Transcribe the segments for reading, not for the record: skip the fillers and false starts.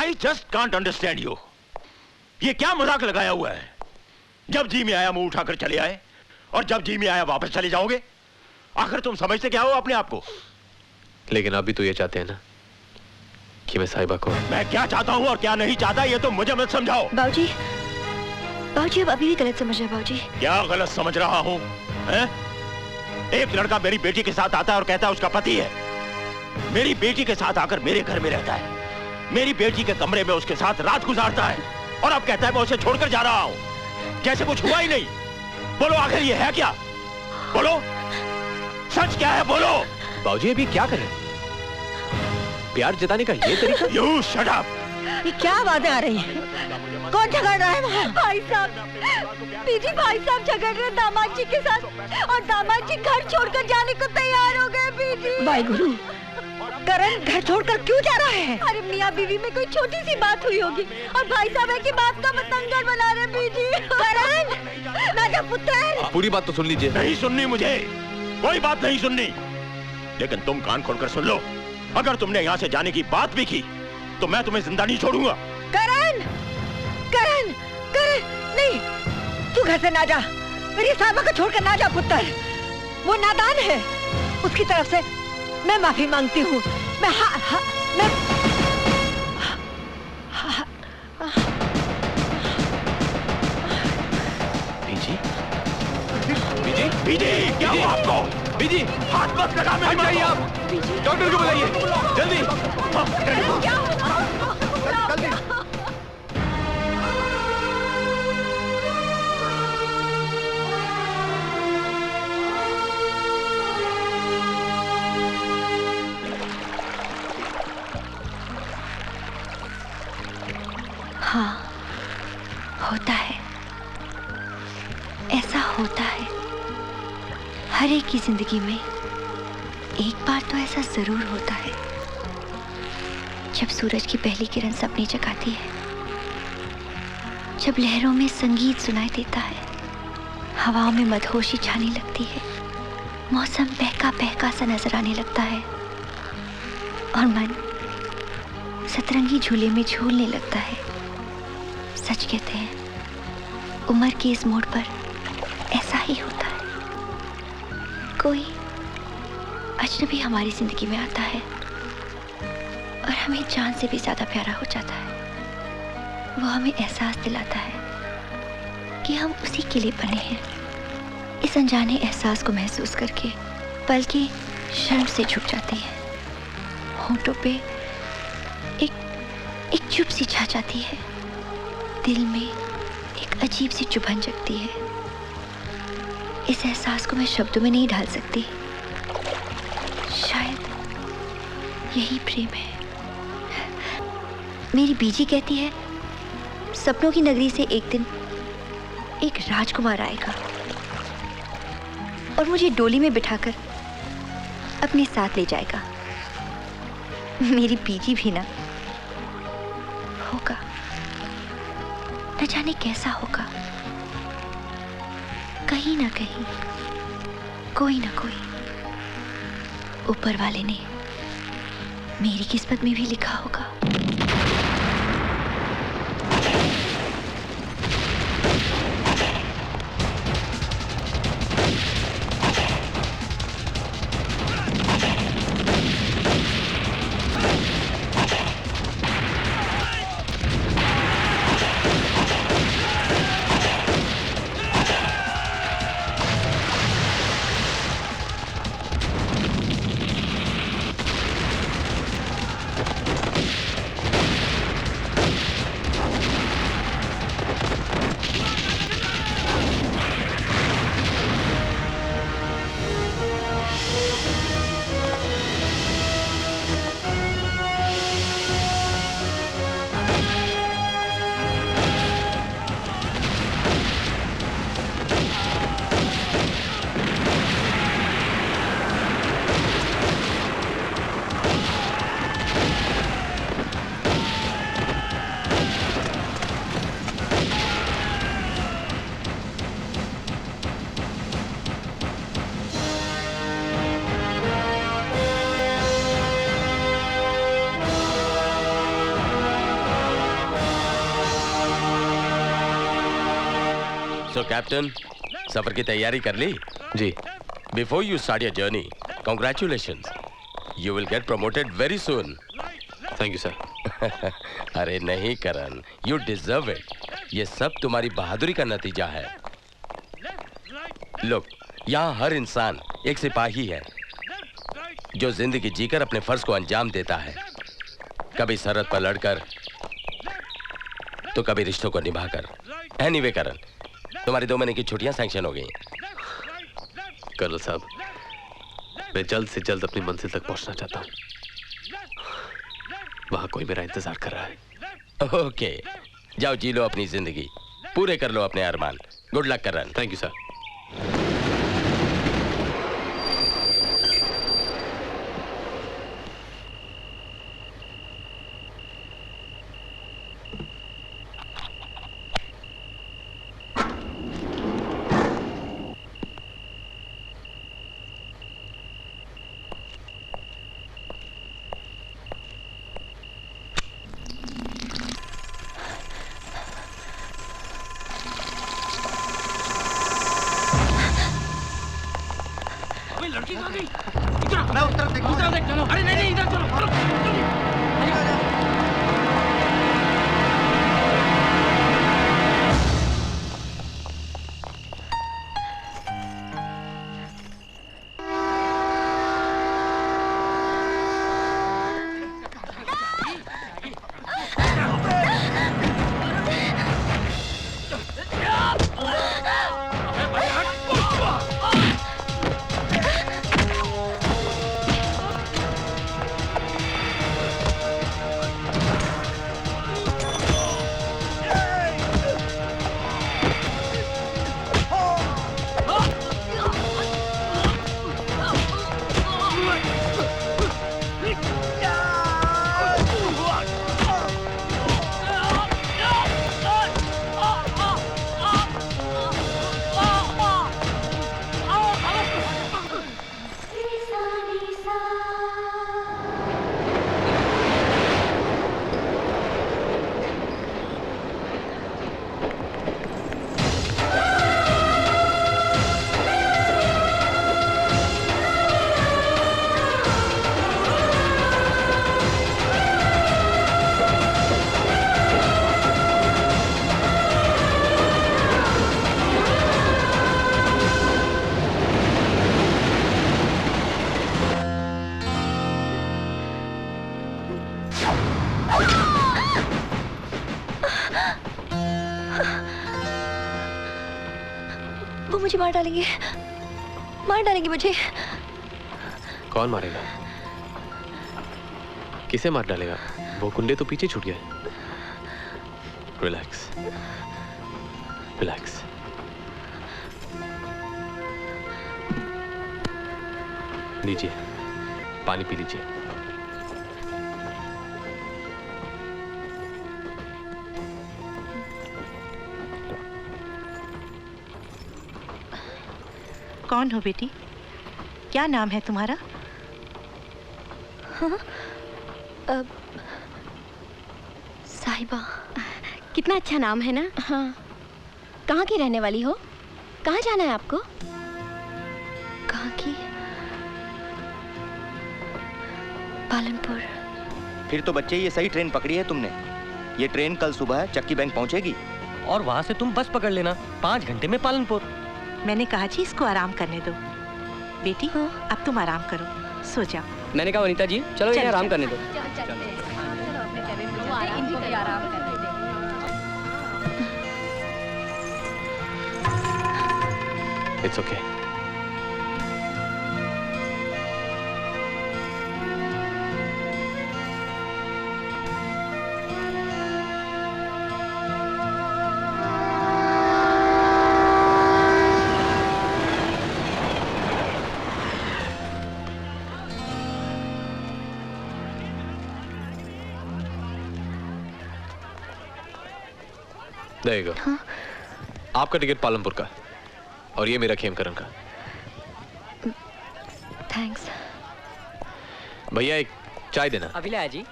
I just can't understand you. ये क्या मजाक लगाया हुआ है? जब जी में आया मुंह उठाकर चले आए और जब जी में आया वापस चले जाओगे? आखिर तुम समझते क्या हो अपने आप को? लेकिन अभी तो ये चाहते हैं ना कि मैं साहिबा को। मैं क्या चाहता हूँ और क्या नहीं चाहता ये तो मुझे मत समझाओ। बाबूजी, बाबूजी अब अभी भी गलत समझ रहे हैं बाबूजी। क्या गलत समझ रहा हूँ? एक लड़का मेरी बेटी के साथ आता है और कहता है उसका पति है। मेरी बेटी के साथ आकर मेरे घर में रहता है, मेरी बेटी के कमरे में उसके साथ रात गुजारता है और अब कहता है मैं उसे छोड़कर जा रहा हूँ, जैसे कुछ हुआ ही नहीं। बोलो आखिर ये है क्या? बोलो सच क्या है? बोलो। बाबूजी अभी क्या करें? प्यार जताने का ये तरीका? You shut up! ये क्या आवाजें आ रही हैं? कौन झगड़ रहा है वहाँ? भाई साहब, बीजी भाई साहब झगड़ रहे दामाद जी के साथ और दामाद जी घर छोड़कर जाने को तैयार हो गए। बीजी भाई गुरु, करण घर छोड़कर क्यों जा रहा है? अरे मियाँ बीवी में कोई छोटी सी बात हुई होगी और भाई साहब है कि बात का बतंगड़ बना रहे। बीजी करण, राजा पुत्र, पूरी बात तो सुन लीजिए। नहीं सुननी मुझे, कोई बात नहीं सुननी। लेकिन तुम कान खोलकर सुन लो, अगर तुमने यहाँ से जाने की बात भी की तो मैं तुम्हें जिंदा नहीं छोड़ूंगा। करण, करण, करण, नहीं, तू घर से ना जा। मेरी साहिबा को छोड़कर ना जा पुत्र, वो नादान है। उसकी तरफ से मैं माफी मांगती हूँ। मैं बीजी, बीजी, बीजी, क्या हुआ आपको? बीजी हाथ मत लगा मेरी मां को। आप डॉक्टर को बुलाइए जल्दी। हाँ, होता है, ऐसा होता है हर एक की जिंदगी में। एक बार तो ऐसा जरूर होता है जब सूरज की पहली किरण सपने जगाती है, जब लहरों में संगीत सुनाई देता है, हवाओं में मदहोशी छाने लगती है, मौसम बहका बहका सा नजर आने लगता है और मन सतरंगी झूले में झूलने लगता है। सच कहते हैं उम्र के इस मोड़ पर ऐसा ही होता है। कोई अजनबी हमारी जिंदगी में आता है और हमें जान से भी ज्यादा प्यारा हो जाता है। वो हमें एहसास दिलाता है कि हम उसी के लिए बने हैं। इस अनजाने एहसास को महसूस करके पलकें शर्म से झुक जाती है, होंठों पे एक चुप सी छा जाती है, दिल में एक अजीब सी चुभन जगती है। इस एहसास को मैं शब्दों में नहीं ढाल सकती। शायद यही प्रेम है। मेरी बीजी कहती है सपनों की नगरी से एक दिन एक राजकुमार आएगा और मुझे डोली में बिठाकर अपने साथ ले जाएगा। मेरी बीजी भी ना होगा, न जाने कैसा होगा। कहीं ना कहीं कोई ना कोई ऊपर वाले ने मेरी किस्मत में भी लिखा होगा। सो कैप्टन, सफर की तैयारी कर ली? जी। Before you start your journey, congratulations, you will get promoted very soon. Thank you sir. अरे नहीं करण, यू डिजर्व इट। ये सब तुम्हारी बहादुरी का नतीजा है। लोग, यहाँ हर इंसान एक सिपाही है जो जिंदगी जीकर अपने फर्ज को अंजाम देता है, कभी सरहद पर लड़कर तो कभी रिश्तों को निभाकर। एनीवे करण, तुम्हारी 2 महीने की छुट्टियां सैंक्शन हो गई। कर्नल साहब, मैं जल्द से जल्द अपनी मंजिल तक पहुंचना चाहता हूं। वहां कोई मेरा इंतजार कर रहा है। ओके, जाओ जी लो अपनी जिंदगी, पूरे कर लो अपने अरमान। Good luck Karan. Thank you sir. वो मुझे मार डालेंगे मुझे। कौन मारेगा? किसे मार डालेगा? वो गुंडे तो पीछे छूट गए। Relax, relax. लीजिए, पानी पी लीजिए। कौन हो बेटी? क्या नाम है तुम्हारा? हाँ? साहिबा। कितना अच्छा नाम है ना? हाँ। कहाँ की रहने वाली हो? कहाँ जाना है आपको? कहाँ की? पालनपुर। फिर तो बच्चे ये सही ट्रेन पकड़ी है तुमने। ये ट्रेन कल सुबह चक्की बैंक पहुंचेगी और वहां से तुम बस पकड़ लेना। 5 घंटे में पालनपुर। मैंने कहा जी इसको आराम करने दो। बेटी हाँ? अब तुम आराम करो, सो जाओ। मैंने कहा वनीता जी चलो इन्हें आराम करने दो। It's okay. देगा। हाँ? आपका टिकट पालनपुर का और ये मेरा खेमकरन का। थैंक्स। भैया एक चाय देना। अभी लाया जी।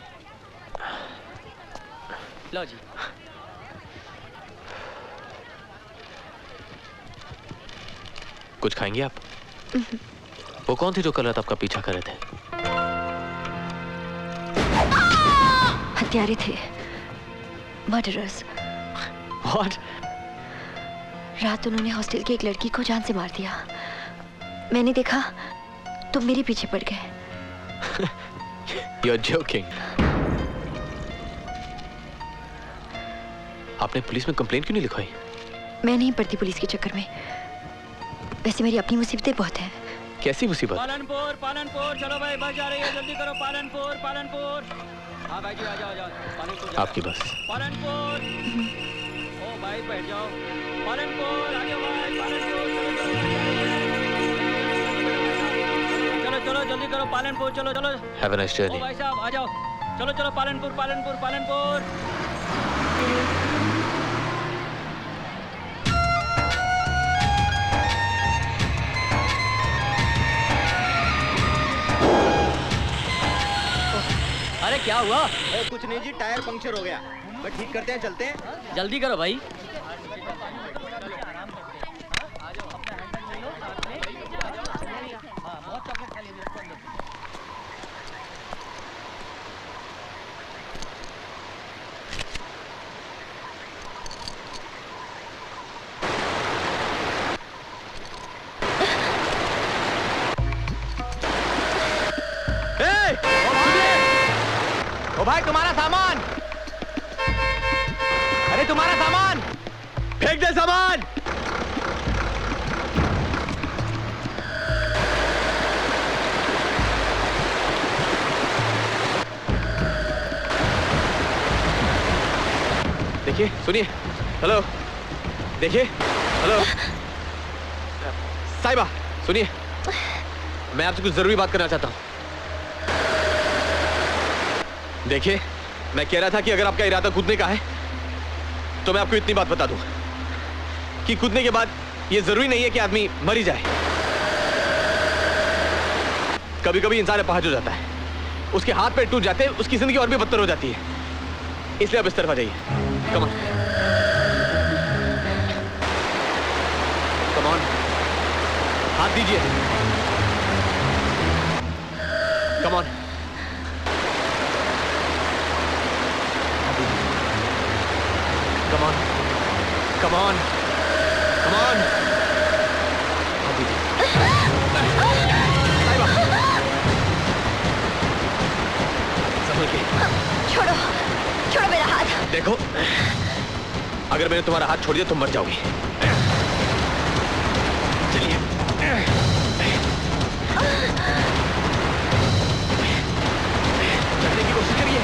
लो जी। कुछ खाएंगे आप? वो कौन थी जो कल रात आपका पीछा कर रहे थे? हत्यारे थे, मर्डरर्स। What? रात उन्होंने हॉस्टल की एक लड़की को जान से मार दिया। मैंने देखा तो मेरे पीछे पड़ गए। You're joking. आपने पुलिस में कंप्लेंट क्यों नहीं लिखवाई? मैं नहीं पड़ती पुलिस के चक्कर में। वैसे मेरी अपनी मुसीबतें बहुत हैं। कैसी मुसीबत? पालनपुर, पालनपुर, चलो भाई, बस जा रही है, जल्दी करो। पालनपुर, पालनपुर। हाँ भाई जी, आ जाओ, आ जाओ। पालनपुर आपकी बस। पालनपुर। ओ भाई, बैठ जाओ। पालनपुर, आ जाओ भाई, पालनपुर। चलो चलो, जल्दी करो, पालनपुर, चलो चलो। Have a nice journey. ओ भाई साहब, आ जाओ। चलो चलो, पालनपुर, पालनपुर, पालनपुर। अरे क्या हुआ? कुछ नहीं जी, टायर पंक्चर हो गया। बस ठीक करते हैं, चलते हैं। जल्दी करो भाई। ओ भाई, तुम्हारा सामान। अरे तुम्हारा सामान फेंक दे सामान। देखिए, सुनिए। हेलो, देखिए। हेलो, साहिबा, सुनिए। मैं आपसे कुछ जरूरी बात करना चाहता हूँ। देखिए, मैं कह रहा था कि अगर आपका इरादा कूदने का है तो मैं आपको इतनी बात बता दूं कि कूदने के बाद ये जरूरी नहीं है कि आदमी मर ही जाए। कभी कभी इंसान अपहाज हो जाता है, उसके हाथ पैर टूट जाते हैं, उसकी जिंदगी और भी बदतर हो जाती है। इसलिए आप इस तरफ आ जाइए। कम ऑन, कम ऑन, हाथ दीजिए। Come on, come on, come on, come on. संभल के। छोड़ो, छोड़ो मेरा हाथ। देखो, अगर मैंने तुम्हारा हाथ छोड़ दिया तुम मर जाओगी। चलिए। चलने की कोशिश करिए।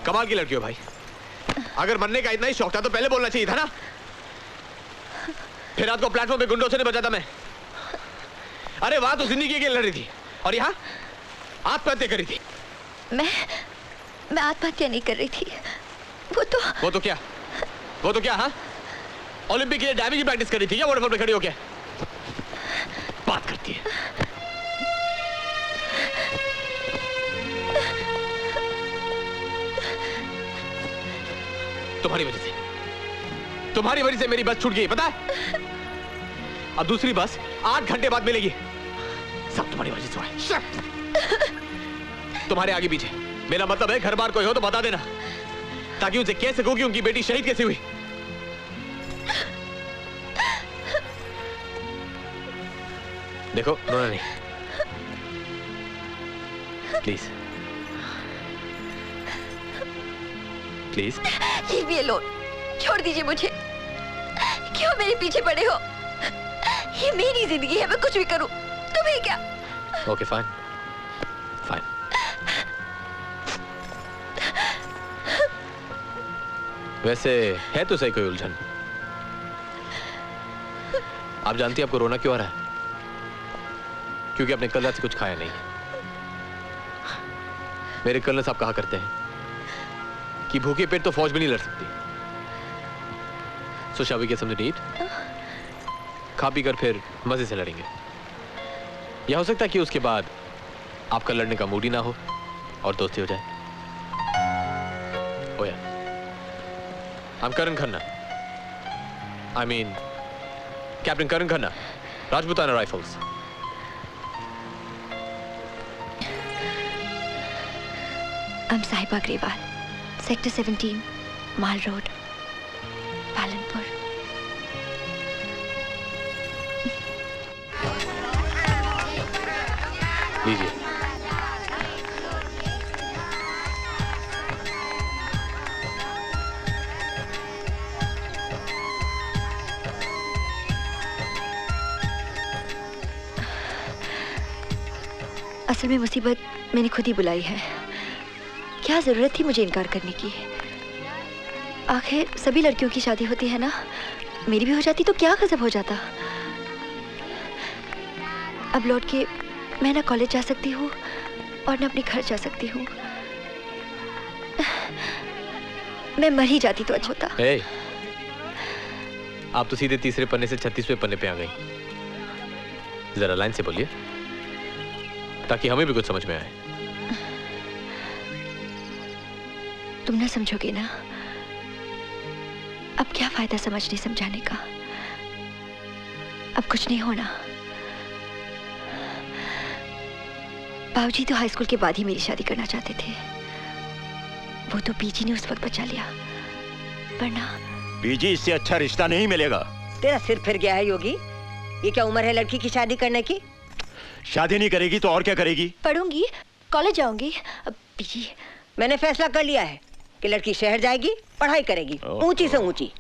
कमाल की लड़की हो भाई। अगर मरने का इतना ही शौक था तो पहले बोलना चाहिए था ना। फिर रात को प्लेटफॉर्म पे गुंडों से नहीं बचा था मैं। अरे वहां तो जिंदगी के लिए लड़ रही थी और यहाँ आत्महत्या करी थी। मैं आत्महत्या नहीं कर रही थी। वो तो क्या? हाँ, ओलंपिक के लिए डैमेज की प्रैक्टिस करी थी क्या? वाटरफॉल पे खड़ी होके बात करती है। तुम्हारी वजह से मेरी बस छूट गई, पता है? अब दूसरी बस 8 घंटे बाद मिलेगी। सब तुम्हारी वजह से हुआ है। तुम्हारे आगे पीछे। मेरा मतलब है घर बार कोई हो तो बता देना। ताकि उनसे कह सकूं कि उनकी बेटी शहीद कैसे हुई। देखो, रोना नहीं, please please. Leave me alone, छोड़ दीजिए मुझे। क्यों मेरे पीछे पड़े हो? ये मेरी जिंदगी है, मैं कुछ भी करूं, तुम्हें क्या? Okay fine fine. वैसे है तो सही कोई उलझन। आप जानती हैं आपको रोना क्यों आ रहा है? क्योंकि आपने कल रात से कुछ खाया नहीं। मेरे कर्नल साहब कहा करते हैं कि भूखे पेट तो फौज भी नहीं लड़ सकती। So shall we get something to eat? खा पी कर फिर मजे से लड़ेंगे। यह हो सकता है कि उसके बाद आपका लड़ने का मूड ही ना हो और दोस्ती हो जाए। ओ यार, I'm Karan Khanna. I mean, Captain Karan Khanna, Rajputana Rifles. I'm Sahiba Grewal, Sector 17, Mall Road, Palanpur. लीजिए। असल में मुसीबत मैंने खुद ही बुलाई है। क्या जरूरत थी मुझे इनकार करने की? आखिर सभी लड़कियों की शादी होती है ना, मेरी भी हो जाती तो क्या गजब हो जाता। अब लौट के मैं ना कॉलेज जा सकती हूँ और ना अपने घर जा सकती हूँ। मैं मर ही जाती तो अच्छा होता। hey, आप तो सीधे तीसरे पन्ने से 36वें पन्ने पे आ गई। जरा लाइन से बोलिए ताकि हमें भी कुछ समझ में आए। तुम ना समझोगे ना, अब क्या फायदा समझने समझाने का? अब कुछ नहीं होना। बाबूजी तो हाई स्कूल के बाद ही मेरी शादी करना चाहते थे। वो तो पीजी ने उस वक्त बचा लिया, वरना पीजी इससे अच्छा रिश्ता नहीं मिलेगा। तेरा सिर फिर गया है योगी। ये क्या उम्र है लड़की की शादी करने की? शादी नहीं करेगी तो और क्या करेगी? पढ़ूंगी, कॉलेज जाऊंगी। अब पीजी मैंने फैसला कर लिया है कि लड़की शहर जाएगी, पढ़ाई करेगी, ऊंची से ऊंची।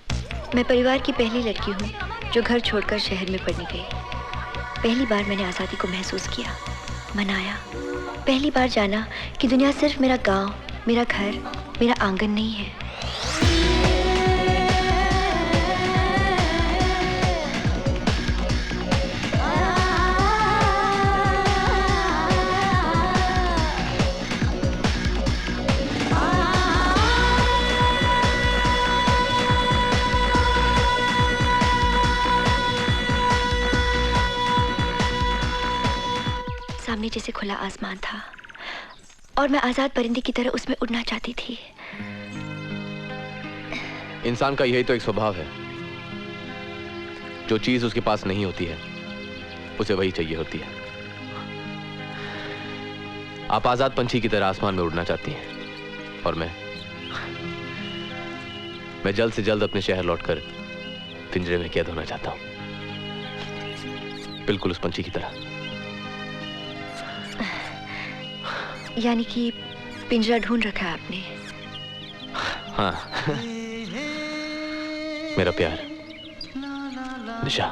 मैं परिवार की पहली लड़की हूँ जो घर छोड़कर शहर में पढ़ने गई। पहली बार मैंने आज़ादी को महसूस किया, मनाया। पहली बार जाना कि दुनिया सिर्फ मेरा गांव, मेरा घर, मेरा आंगन नहीं है। सामने जैसे खुला आसमान था और मैं आजाद परिंदे की तरह उसमें उड़ना चाहती थी। इंसान का यही तो एक स्वभाव है, जो चीज उसके पास नहीं होती है उसे वही चाहिए होती है। आप आजाद पंछी की तरह आसमान में उड़ना चाहती हैं और मैं जल्द से जल्द अपने शहर लौटकर पिंजरे में कैद होना चाहता हूं, बिल्कुल उस पंछी की तरह। यानी कि पिंजरा ढूंढ रखा है आपने? हाँ, मेरा प्यार निशा।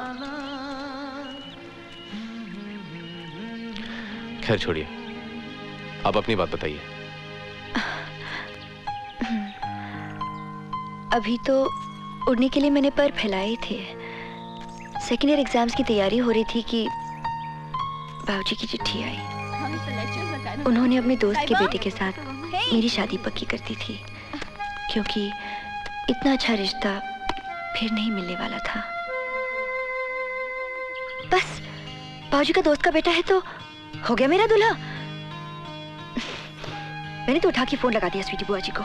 खैर छोड़िए, आप अपनी बात बताइए। अभी तो उड़ने के लिए मैंने पर फैलाए थे। सेकेंड ईयर एग्जाम्स की तैयारी हो रही थी कि बाबूजी की चिट्ठी आई। उन्होंने अपने दोस्त के बेटे के साथ मेरी शादी पक्की कर दी थी, क्योंकि इतना अच्छा रिश्ता फिर नहीं मिलने वाला था। बस बाबूजी का दोस्त का बेटा है तो हो गया मेरा दूल्हा। मैंने तो उठा के फोन लगा दिया स्वीटी बुआ जी को।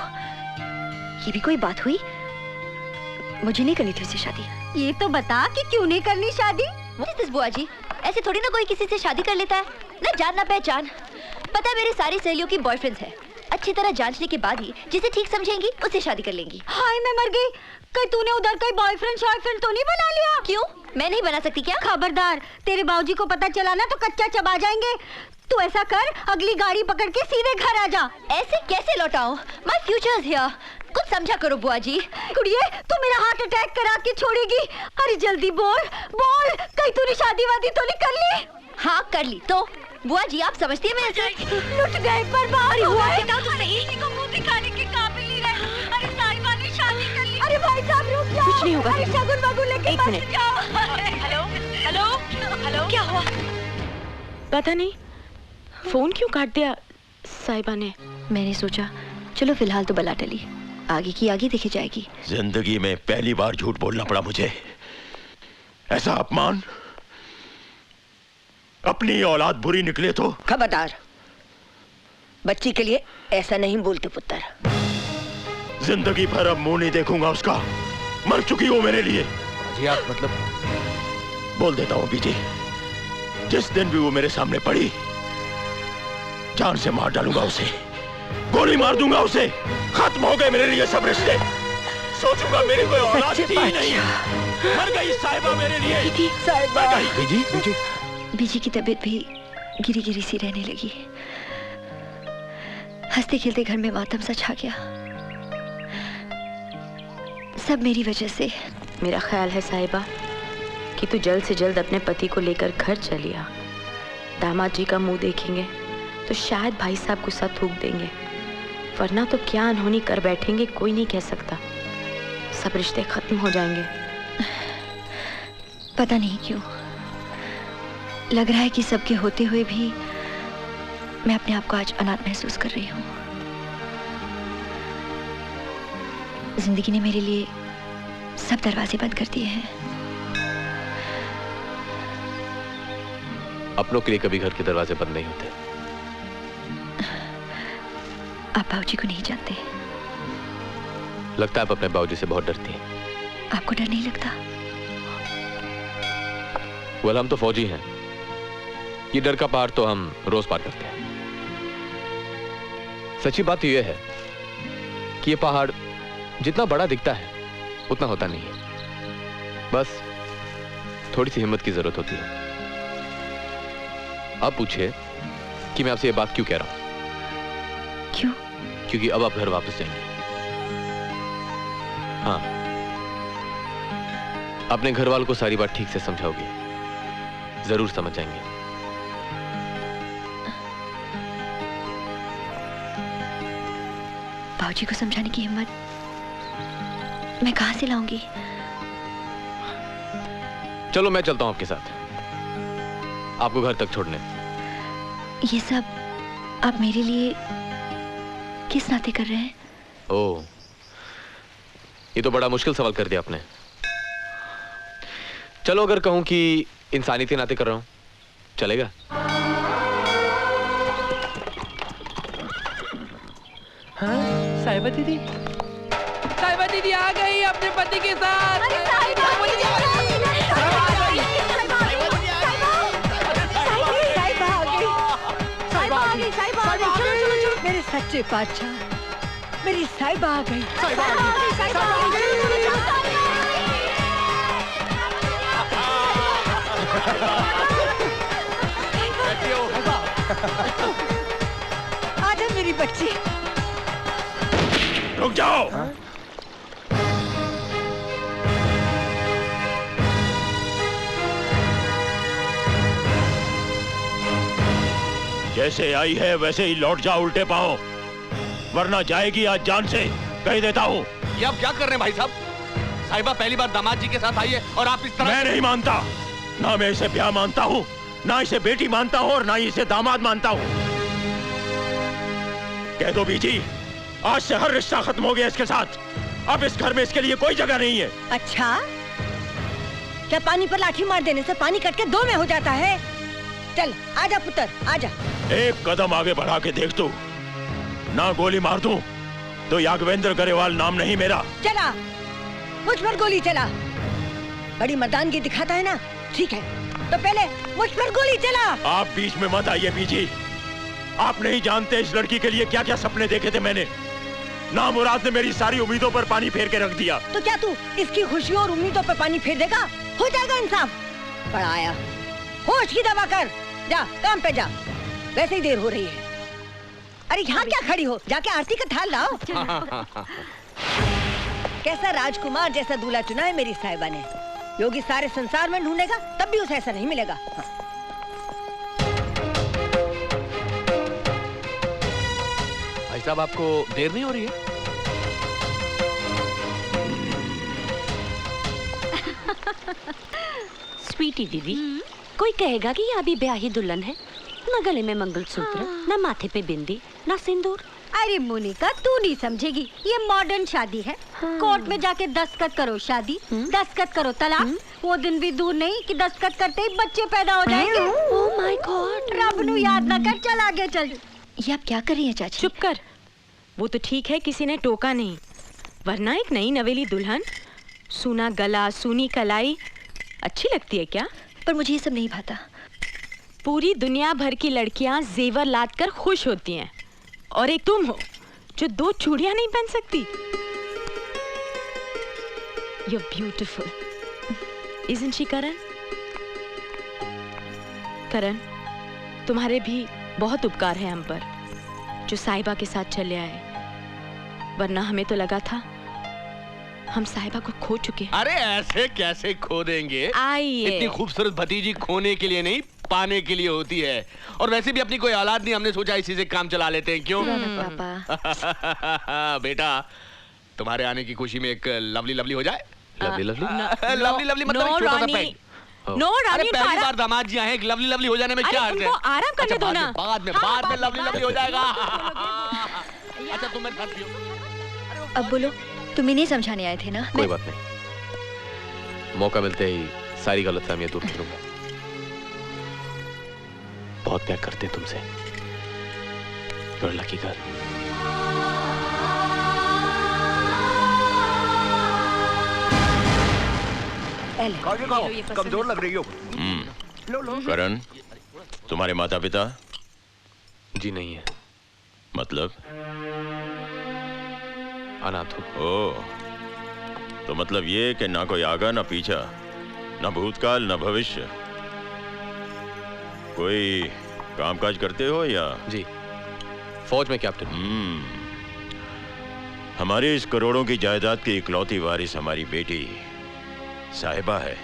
ये भी कोई बात हुई? मुझे नहीं करनी थी उससे शादी। ये तो बता कि क्यों नहीं करनी शादी? बुआ जी, ऐसे थोड़ी ना कोई किसी से शादी कर लेता है, ना जान ना पहचान। पता है मेरी सारी सहेलियों की बॉयफ्रेंड्स हैं। अच्छी तरह जांचने के बाद ही जिसे ठीक समझेंगी उससे शादी कर लेंगी। हाय मैं मर गई। कहीं तूने उधर कोई बॉयफ्रेंड शॉयफ्रेंड तो नहीं बना लिया? क्यों, मैं नहीं बना सकती क्या? खबरदार, तेरे बाबूजी को पता चला ना तो कच्चा चबा जाएंगे। तू ऐसा कर, अगली गाड़ी पकड़ के सीधे घर आ जा। ऐसे कैसे लौटाऊं? My future is here. कुछ समझा करो बुआ जी। कुड़िए, तू मेरा हार्ट अटैक करा के छोड़ेगी। अरे जल्दी बोल बोल, कहीं तूने शादी वादी तो नहीं कर ली? हाँ कर ली। तो बुआ जी आप समझती है मैं लुट गए, बर्बाद हुआ है। किसी को मुंह दिखाने के काबिल नहीं रहे। अरे साहिबा ने शादी कर ली। अरे भाई साहब रुक जाओ। कुछ नहीं होगा। अरे शगुन बगुन लेके एक मिनट। हेलो हेलो हेलो, क्या हुआ? पता नहीं फोन क्यों काट दिया साहिबा ने। मैंने सोचा चलो फिलहाल तो बला टली, आगे की आगे देखी जाएगी। जिंदगी में पहली बार झूठ बोलना पड़ा मुझे। ऐसा अपमान, अपनी औलाद बुरी निकले तो। खबरदार, बच्ची के लिए ऐसा नहीं बोलते पुत्र। जिंदगी भर अब मुंह नहीं देखूंगा उसका। मर चुकी हो मेरे लिए। जी आप मतलब? बोल देता हूं बीजी, जिस दिन भी वो मेरे सामने पड़ी जान से मार डालूंगा उसे, गोली मार दूंगा उसे। खत्म हो गए मेरे लिए सब रिश्ते। सोचूंगा मेरी कोई औलाद थी ही नहीं। मर गई साहिबा मेरे लिए। साहिबा। बीजी बीजी बीजी की तबीयत भी गिरी गिरी सी रहने लगी। हंसते खेलते घर में मातम सा छा गया। सब मेरी वजह से। मेरा ख्याल है साहिबा कि तू जल्द से जल्द अपने पति को लेकर घर चली आ। दामाद जी का मुंह देखेंगे तो शायद भाई साहब गुस्सा थूक देंगे, वरना तो क्या अनहोनी कर बैठेंगे कोई नहीं कह सकता। सब रिश्ते खत्म हो जाएंगे। पता नहीं क्यों लग रहा है कि सबके होते हुए भी मैं अपने आप को आज अनाथ महसूस कर रही हूँ। जिंदगी ने मेरे लिए सब दरवाजे बंद कर दिए हैं। अपनों के लिए कभी घर के दरवाजे बंद नहीं होते। आप बाबूजी को नहीं जानते। लगता है आप अपने बाबूजी से बहुत डरती हैं। आपको डर नहीं लगता? वेल, हम तो फौजी हैं। ये डर का पहाड़ तो हम रोज पार करते हैं। सच्ची बात यह है कि ये पहाड़ जितना बड़ा दिखता है उतना होता नहीं है। बस थोड़ी सी हिम्मत की जरूरत होती है। अब पूछिए कि मैं आपसे ये बात क्यों कह रहा हूं। क्यों? क्योंकि अब आप घर वापस जाएंगे। हाँ, अपने घर वालों को सारी बात ठीक से समझाओगे, जरूर समझ जाएंगे। बाबूजी को समझाने की हिम्मत मैं कहां से लाऊंगी? चलो मैं चलता हूं आपके साथ, आपको घर तक छोड़ने। ये सब आप मेरे लिए किस नाते कर रहे हैं? ओह, ये तो बड़ा मुश्किल सवाल कर दिया आपने। चलो अगर कहूं कि इंसानी के नाते कर रहा हूं, चलेगा? हाँ साहिबा दीदी, साहिबा दीदी आ गई अपने पति के साथ। अरे साहिबा आ गई। मेरे सच्चे बादशाह, मेरी साहिबा आ गई। आजा मेरी बच्ची। रुक जाओ। जैसे आई है वैसे ही लौट जाओ उल्टे पांव, वरना जाएगी आज जान से, कह देता हूँ। ये आप क्या कर रहे हैं भाई साहब? साहिबा पहली बार दामाद जी के साथ आई है और आप इस तरह। मैं नहीं मानता, ना मैं इसे ब्याह मानता हूँ, ना इसे बेटी मानता हूँ और ना ही इसे दामाद मानता हूँ। कह दो बीजी, आज से हर रिश्ता खत्म हो गया इसके साथ। अब इस घर में इसके लिए कोई जगह नहीं है। अच्छा, क्या पानी पर लाठी मार देने से पानी कट के दो में हो जाता है? चल आजा पुत्र, आजा। एक कदम आगे बढ़ा के देख तू, ना गोली मार दूं तो यागवेंद्र गरेवाल नाम नहीं मेरा। चला, मुझ पर गोली चला। बड़ी मर्दानगी दिखाता है ना? ठीक है, तो पहले मुझ पर गोली चला। आप बीच में मत आइए बीजी, आप नहीं जानते इस लड़की के लिए क्या क्या सपने देखे थे मैंने। नामुराद ने मेरी सारी उम्मीदों पर पानी फेर के रख दिया। तो क्या तू इसकी खुशियों और उम्मीदों पर पानी फेर देगा? हो जाएगा इंसाफ। बड़ा आया, होश की दवा कर, जा काम पे जा, वैसे ही देर हो रही है। अरे यहाँ क्या खड़ी हो, जाके आरती का थाल लाओ। कैसा राजकुमार जैसा दूल्हा चुना है मेरी साहिबा ने। योगी सारे संसार में ढूंढेगा तब भी उसे ऐसा नहीं मिलेगा। भाई साहब, आपको देर नहीं हो रही है? स्वीटी दीदी, कोई कहेगा कि ये अभी ब्याही दुल्हन है। न गले में मंगलसूत्र, न माथे पे बिंदी, न सिंदूर। अरे मोनिका, तू नहीं समझेगी, ये मॉडर्न शादी है। कोर्ट में जाके दस्तखत करो शादी, दस्तखत करो तलाक। वो दिन भी दूर नहीं कि दस्तखत करते ही बच्चे पैदा हो जाएंगे। ओह माय गॉड, रब नू याद ना कर, चल आगे चल। ये आप क्या कर रही हैं चाची? चुप कर। वो तो ठीक है किसी ने टोका नहीं, वरना एक नई नवेली दुल्हन, सूना गला, सूनी कलाई अच्छी लगती है क्या? पर मुझे ये सब नहीं भाता। पूरी दुनिया भर की लड़कियां जेवर लाद कर खुश होती हैं, और एक तुम हो जो 2 चूड़ियां नहीं पहन सकती। You're beautiful, isn't she, करण? करण, तुम्हारे भी बहुत उपकार है हम पर, जो साहिबा के साथ चले आए। वरना हमें तो लगा था हम साहिबा को खो चुके। अरे ऐसे कैसे खो देंगे? आइए। इतनी खूबसूरत भतीजी खोने के लिए नहीं, पाने के लिए होती है। और वैसे भी अपनी कोई औलाद नहीं, हमने सोचा इसी से काम चला लेते हैं। क्यों? पापा। बेटा, तुम्हारे आने की खुशी में एक लवली लवली हो जाए। Lovely lovely? लवली लवली मतलब एक छोटा सा पैग। नो रानी, पहली बार दामाद जी आए, एक लवली लवली हो जाने में क्या अर्थ है? आराम करने दो ना। बाद में लवली लवली हो जाएगा। अच्छा तुम मेरे साथ पियो। अब बोलो, तुम ही नहीं समझाने आए थे ना? कोई बात नहीं, मौका मिलते ही सारी गलतफहमियां दूर करूंगा। बहुत प्यार करते हैं तुमसे। You're a lucky girl. कमजोर लग रही हो। करण, तुम्हारे माता पिता? जी नहीं है। मतलब? अनाथ हूँ। ओ, तो मतलब ये कि ना कोई आगा ना पीछा, ना भूतकाल ना भविष्य। कोई कामकाज करते हो या? जी, फौज में कैप्टन। हमारी इस करोड़ों की जायदाद की इकलौती वारिस हमारी बेटी साहिबा है,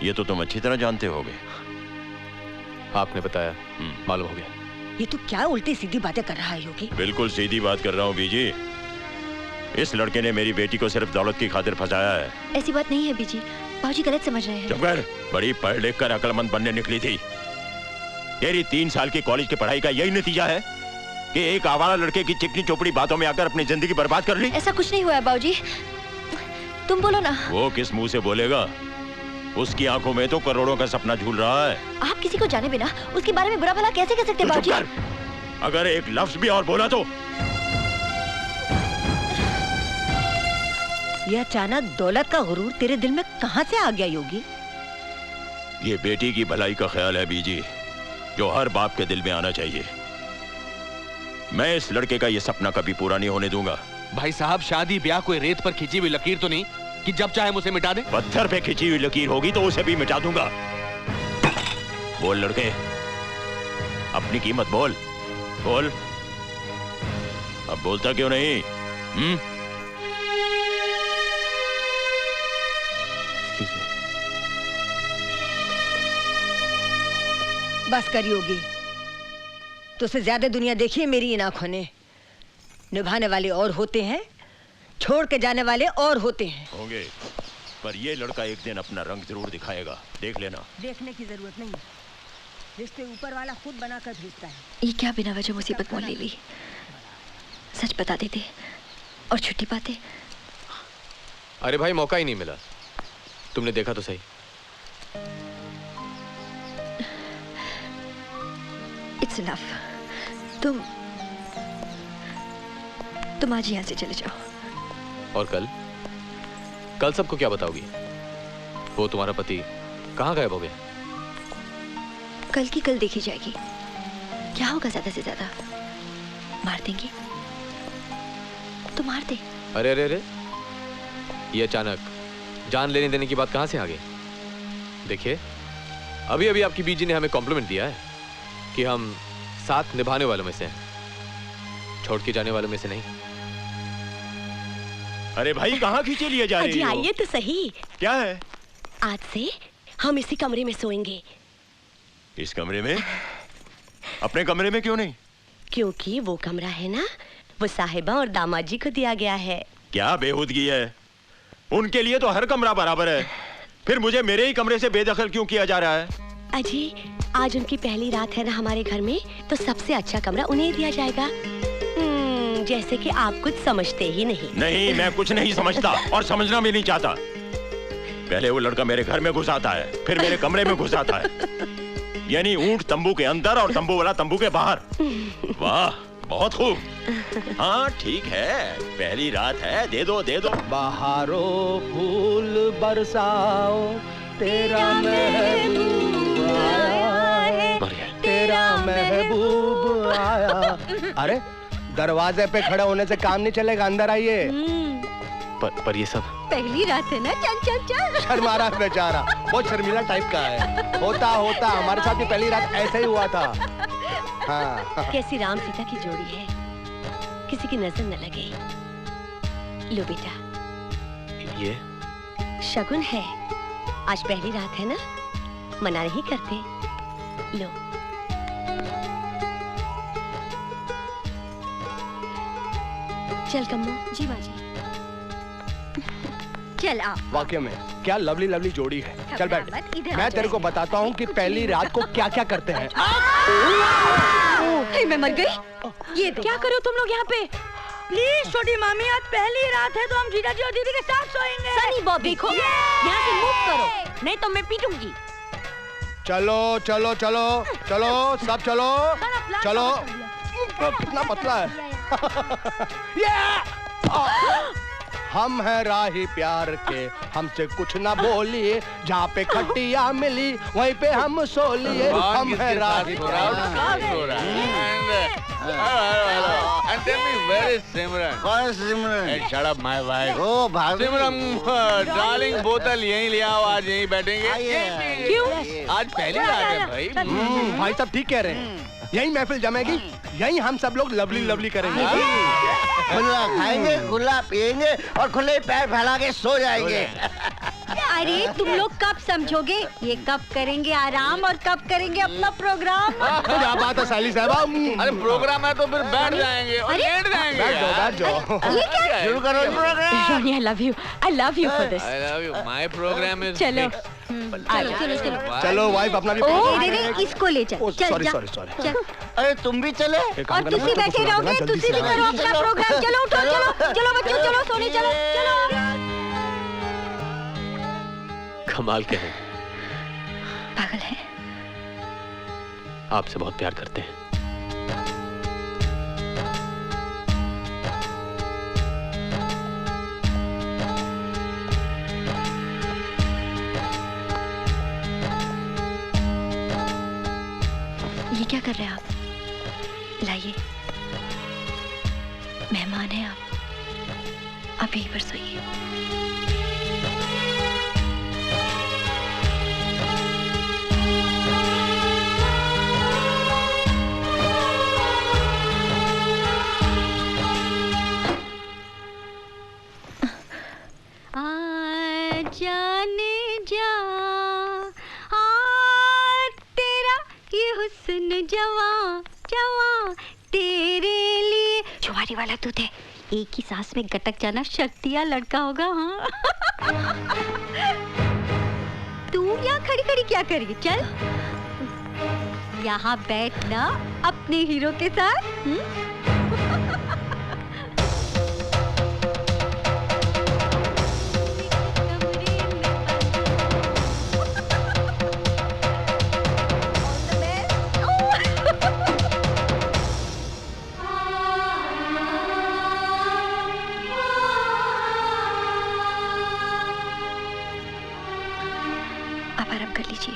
ये तो तुम अच्छी तरह जानते होगे। आपने बताया, मालूम हो गया। ये तो क्या उल्टी सीधी बातें कर रहा है योगी? बिल्कुल सीधी बात कर रहा हूँ बीजी। इस लड़के ने मेरी बेटी को सिर्फ दौलत की खातिर फंसाया है। ऐसी बात नहीं है बीजी, बाबूजी गलत समझ रहे हैं। चुप कर, बड़ी पढ़ लिख कर अक्लमंद बनने निकली थी। तेरी 3 साल की कॉलेज की पढ़ाई का यही नतीजा है कि एक आवारा लड़के की चिकनी चोपड़ी बातों में आकर अपनी जिंदगी बर्बाद कर ली। ऐसा कुछ नहीं हुआ है बाबूजी, तुम बोलो ना। वो किस मुंह से बोलेगा? उसकी आंखों में तो करोड़ों का सपना झूल रहा है। आप किसी को जाने बिना उसके बारे में बुरा भला कैसे कह सकते हैं बाबूजी? अगर एक लफ्ज भी और बोला तो। यह अचानक दौलत का गुरूर तेरे दिल में कहां से आ गया योगी? ये बेटी की भलाई का ख्याल है बीजी, जो हर बाप के दिल में आना चाहिए। मैं इस लड़के का ये सपना कभी पूरा नहीं होने दूंगा। भाई साहब, शादी ब्याह कोई रेत पर खिंची हुई लकीर तो नहीं कि जब चाहे मुझे मिटा दे? पत्थर पे खिंची हुई लकीर होगी तो उसे भी मिटा दूंगा। बोल लड़के, अपनी कीमत बोल। बोल, अब बोलता क्यों नहीं? बस कर योगी, तुझसे ज्यादा दुनिया देखी है मेरी इन आंखों ने। निभाने वाले और होते हैं, छोड़ के जाने वाले और होते हैं। होंगे, पर ये लड़का एक दिन अपना रंग जरूर दिखाएगा, देख लेना। देखने की जरूरत नहीं, रिश्ते ऊपर वाला खुद बनाकर भेजता है। ये क्या बिना वजह मुसीबत मोल ले ली? सच बता देते और छुट्टी पाते। अरे भाई, मौका ही नहीं मिला। तुमने देखा तो सही। It's enough. तुम आज यहाँ से चले जाओ। और कल सबको क्या बताओगी? वो तुम्हारा पति कहाँ गायब हो गया? कल की कल देखी जाएगी। क्या होगा ज्यादा से ज्यादा? मार देंगे तो मार दे। अरे अरे अरे, ये अचानक जान लेने देने की बात कहां से आ गई? देखिए, अभी अभी आपकी बीजी ने हमें कॉम्प्लीमेंट दिया है कि हम साथ निभाने वालों में से हैं, छोड़ के जाने वालों में से नहीं। अरे भाई, कहाँ खींचे लिए जा रही अजी हो? आइए तो सही। क्या है? आज से हम इसी कमरे में सोएंगे। इस कमरे में? अपने कमरे में क्यों नहीं? क्योंकि वो कमरा है ना, वो साहिबा और दामाद जी को दिया गया है। क्या बेहूदगी है? उनके लिए तो हर कमरा बराबर है, फिर मुझे मेरे ही कमरे से बेदखल क्यों किया जा रहा है? अजी, आज उनकी पहली रात है ना हमारे घर में, तो सबसे अच्छा कमरा उन्हें दिया जाएगा। जैसे कि आप कुछ समझते ही नहीं। नहीं, मैं कुछ नहीं समझता और समझना भी नहीं चाहता। पहले वो लड़का मेरे घर में घुस आता है, फिर मेरे कमरे में घुस आता है, यानी ऊंट तंबू के अंदर और तंबू वाला तंबू के बाहर। वाह, बहुत खूब। हाँ ठीक है, पहली रात है, दे दो दे दो। बहारो फूल बरसाओ, तेरा महबूब आया, तेरा महबूब आया। अरे दरवाजे पे खड़े होने से काम नहीं चलेगा, अंदर आइए। पर ये सब पहली रात है ना, चल चल चल। शर्मा रहा है बेचारा, बहुत शर्मीला टाइप का है। होता हमारे साथ भी पहली रात ऐसे ही हुआ था। हाँ। कैसी राम सीता की जोड़ी है, किसी की नजर न लगे। लो बेटा, ये शगुन है। आज पहली रात है ना, मना नहीं करते। लो। चल कम्मो। जी माँ जी। चल आ। वाकई में क्या लवली लवली जोड़ी है। चल बैठ, मैं तेरे को बताता हूँ कि पहली रात को क्या क्या करते हैं। मैं मर गई। ये क्या करो तुम लोग यहाँ पे? प्लीज छोटी मामी, आज पहली रात है तो हम जीजा जी और दीदी के साथ सोएंगे। सनी बॉबी को यहाँ से मूव करो, नहीं तो मैं पीटूंगी। चलो चलो चलो चलो, सब चलो चलो। कितना पतला है। हम हैं राही प्यार के, हमसे कुछ ना बोलिए, जहाँ पे खटिया मिली वहीं पे हम सो लिए। हम हैं राही प्यार And tell me, where is Simran? कौन सिमरन? Hey, shut up, my wife. ओ भाभी। सिमरन, डार्लिंग, बोतल यहीं ले आओ, आज यहीं बैठेंगे। क्यों? आज पहली रात है भाई। भाई साहब ठीक कह रहे हैं, यही महफिल जमेगी, यही हम सब लोग लवली लवली करेंगे। खुला खाएंगे, खुला पिएंगे और खुले पैर फैला के सो जाएंगे। अरे तुम लोग कब समझोगे? ये कब करेंगे आराम और कब करेंगे अपना प्रोग्राम? क्या बात है साली साहबा। अरे प्रोग्राम है तो फिर बैठ जाएंगे और लेट जाएंगे। बैठ जाओ बैठ जाओ। ये क्या? शुरू करो programme. Ronnie, I love you for this. I love you. My program is चलो। चलो चलो चलो। चलो वाइफ अपना भी। दे इसको ले चल। चल सॉरी जा। Sorry sorry. चल। अरे तुम भी चले? और तुसी बैठे रहोगे, तुसी भी करो अपना प्रोग्राम। चलो उठो, चलो चलो बच्चों, चलो सोने चलो चलो। कमाल के हैं, पागल है। आपसे बहुत प्यार करते हैं। ये क्या कर रहे हैं आप? लाइए, मेहमान हैं आप यहीं पर सोइए। जाने जा तेरा ये हुस्न जवां जवां तेरे लिए। जुआरी वाला दूध है, एक ही सांस में गटक जाना शक्तिया लड़का होगा। हाँ तू यहाँ खड़ी खड़ी क्या करेगी? चल यहाँ बैठना अपने हीरो के साथ। आप आराम कर लीजिए।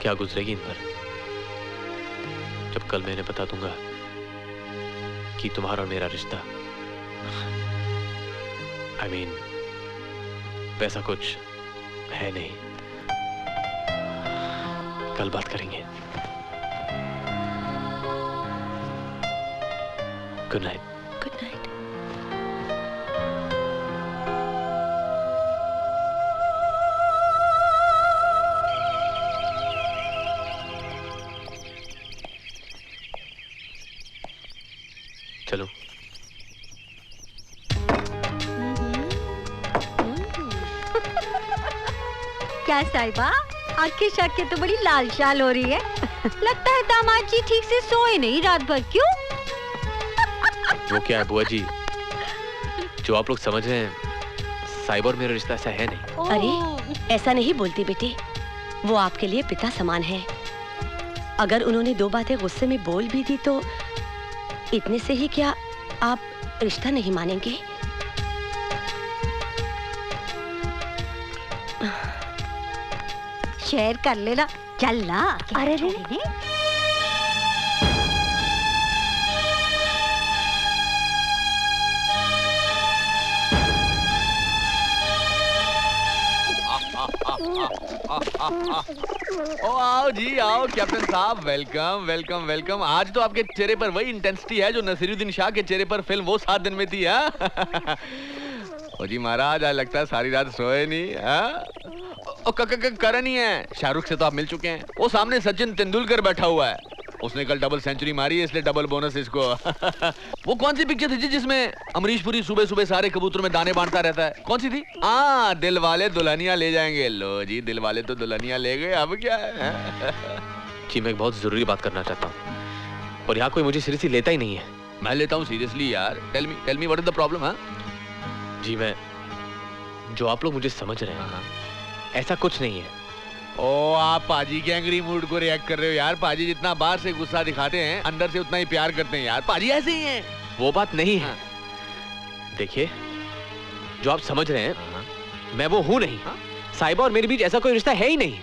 क्या गुजरेगी इन पर, जब कल मैं इन्हें बता दूंगा कि तुम्हारा और मेरा रिश्ता, I mean, वैसा कुछ है नहीं। कल बात करेंगे। Good night. Good night. चलो। क्या साहिबा, आंखें शाखें तो बड़ी लाल शाल हो रही है। लगता है दामाद जी ठीक से सोए नहीं रात भर, क्यों? वो क्या है बुआ जी, जो आप लोग समझ रहे हैं, साहिबा और मेरा रिश्ता ऐसा है नहीं। अरे ऐसा नहीं बोलती बेटे, वो आपके लिए पिता समान है। अगर उन्होंने दो बातें गुस्से में बोल भी दी तो इतने से ही क्या आप रिश्ता नहीं मानेंगे? शेयर कर लेना, चल ना। अरे रे ओ आओ जी आओ कैप्टन साहब, वेलकम वेलकम वेलकम। आज तो आपके चेहरे पर वही इंटेंसिटी है जो नसीरुद्दीन शाह के चेहरे पर फिल्म वो 7 दिन में थी। ओ जी महाराज, आज लगता है सारी रात सोए नहीं। करण ही है, शाहरुख से तो आप मिल चुके हैं। वो सामने सचिन तेंदुलकर बैठा हुआ है, उसने कल डबल सेंचुरी मारी है, इसलिए डबल बोनस इसको। वो कौन सी पिक्चर थी जी जिसमें अमरीश पुरी सुबह सुबह सारे कबूतरों में दाने बांटता रहता है? कौन सी थी? हाँ, दिल वाले दुल्हनिया ले जाएंगे। लो जी, दिल वाले तो दुल्हनिया ले गए, अब क्या है? जी मैं एक बहुत जरूरी बात करना चाहता हूँ और यहाँ कोई मुझे सीरियसली लेता ही नहीं है। मैं लेता हूँ सीरियसली यार। Tell me what is the problem? हाँ जी, मैं जो आप लोग मुझे समझ रहे हैं ऐसा कुछ नहीं है। ओ आप पाजी के एंग्री मूड को रिएक्ट कर रहे हो यार। पाजी जितना बाहर से गुस्सा दिखाते हैं, अंदर से उतना ही प्यार करते हैं यार। पाजी ऐसे ही हैं। वो बात नहीं है। देखिए, जो आप समझ रहे हैं मैं वो हूं नहीं। साहिबा और मेरे बीच ऐसा कोई रिश्ता है ही नहीं।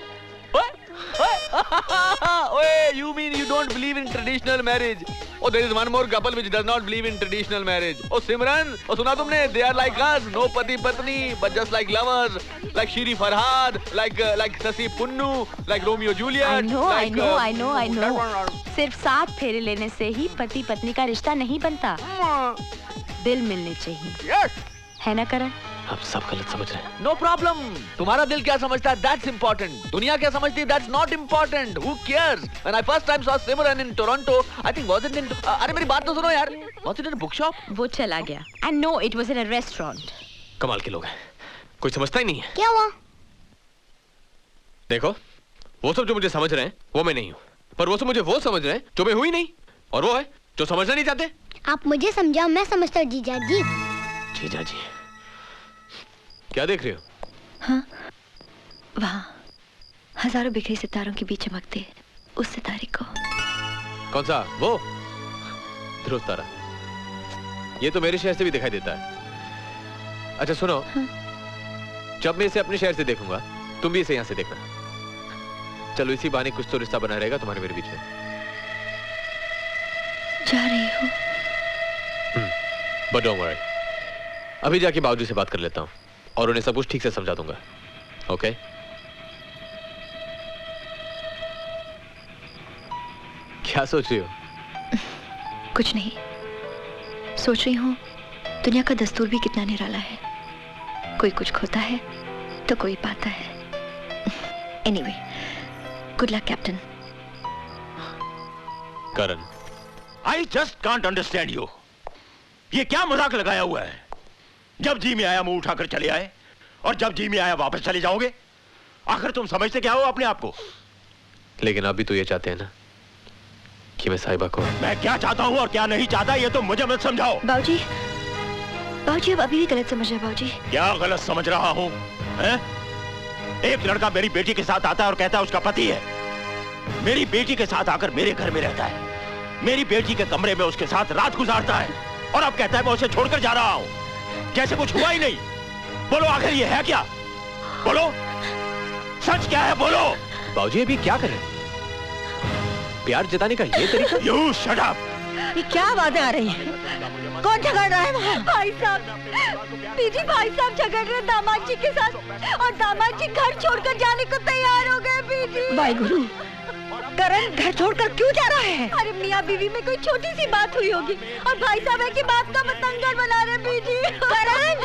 ओए, you mean you don't believe in traditional marriage? Oh, there is one more couple which does not believe in traditional marriage. Oh, Simran, oh सुना तुमने? They are like us, no पति पत्नी, but just like lovers, like Shiri Farhad, like Sasi Punnu, like Romeo Juliet. I know. सिर्फ 7 फेरे लेने से ही पति पत्नी का रिश्ता नहीं बनता। दिल मिलने चाहिए। Yes. है ना करण? आप सब गलत समझ रहे हैं। No problem. तुम्हारा दिल क्या समझता है? That's important. दुनिया क्या समझती है? That's not important. Who cares? When I first time saw Simran in Toronto, I think was it in? अरे मेरी बात तो सुनो यार। Was it in a bookshop? वो चला गया। And no, it was in a restaurant. कमाल के लोग हैं, कोई समझता ही नहीं है। क्या हुआ? देखो, वो सब जो मुझे समझ रहे हैं वो मैं नहीं हूँ, पर वो सब मुझे वो समझ रहे हैं जो मैं हुई नहीं, और वो है जो समझना नहीं चाहते। आप मुझे समझाओ, मैं समझता हूँ जीजा जी। जीजा जी क्या देख रहे हो? हाँ, वहाँ हजारों बिखरे सितारों के बीच चमकते उस सितारे को। कौन सा? वो ध्रुव तारा। ये तो मेरे शहर से भी दिखाई देता है। अच्छा सुनो, हाँ? जब मैं इसे अपने शहर से देखूंगा तुम भी इसे यहाँ से देखना। चलो इसी बहाने कुछ तो रिश्ता बना रहेगा तुम्हारे मेरे बीच में। जा रही हूँ। बट डोंट वरी, अभी जाके बाबूजी से बात कर लेता हूँ और उन्हें सब कुछ ठीक से समझा दूंगा। ओके? क्या सोच रही हो? कुछ नहीं, सोच रही हूँ दुनिया का दस्तूर भी कितना निराला है। कोई कुछ खोता है तो कोई पाता है। Anyway, good luck captain. Karan, I just can't understand you. ये क्या मजाक लगाया हुआ है? जब जी में आया मुंह उठाकर चले आए और जब जी में आया वापस चले जाओगे। आखिर तुम समझते क्या हो अपने आप को? लेकिन आप भी तो ये चाहते हैं ना कि मैं साहिबा को। मैं क्या चाहता हूँ और क्या नहीं चाहता ये तो मुझे मत समझाओ। बाबूजी, बाबूजी अब अभी भी गलत समझ रहे हैं। बाबूजी क्या गलत समझ रहा हूँ? एक लड़का मेरी बेटी के साथ आता है और कहता है उसका पति है। मेरी बेटी के साथ आकर मेरे घर में रहता है, मेरी बेटी के कमरे में उसके साथ रात गुजारता है, और अब कहता है मैं उसे छोड़कर जा रहा हूँ, जैसे कुछ हुआ ही नहीं। बोलो आखिर ये है क्या? बोलो, सच क्या है? बोलो। बाबूजी अभी क्या करें? प्यार जताने का ये तरीका? You shut up! ये क्या आवाजें आ रही हैं? कौन झगड़ रहा है वहाँ? भाई साहब, बीजी भाई साहब झगड़ रहे दामाद जी के साथ और दामाद जी घर छोड़कर जाने को तैयार हो गए बीजी। भाई गुरु, करण घर छोड़कर क्यों जा रहा है? अरे मियाँ बीवी में कोई छोटी सी बात हुई होगी और भाई साहब है कि बात का बतंगड़ बना रहे बीजी। करण,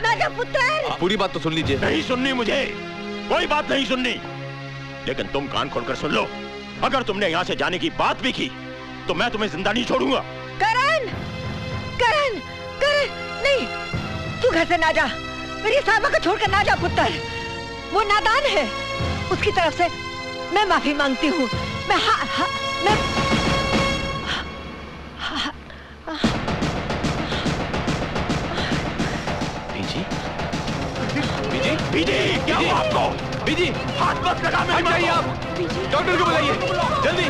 राजा पुत्र, पूरी बात तो सुन लीजिए। नहीं सुननी मुझे, कोई बात नहीं सुननी। लेकिन तुम कान खोलकर सुन लो, अगर तुमने यहाँ से जाने की बात भी की तो मैं तुम्हें जिंदा नहीं छोड़ूंगा। करण, करण, करण, नहीं, तू घर से ना जा, मेरी साहिबा को छोड़कर ना जा पुत्र। वो नादान है, उसकी तरफ से मैं माफी मांगती हूँ। मैं बीजी, बीजी, बीजी, क्या हुआ आपको? बीजी, हाथ मत लगा मेरी माँ को। आप डॉक्टर को बुलाइए, जल्दी।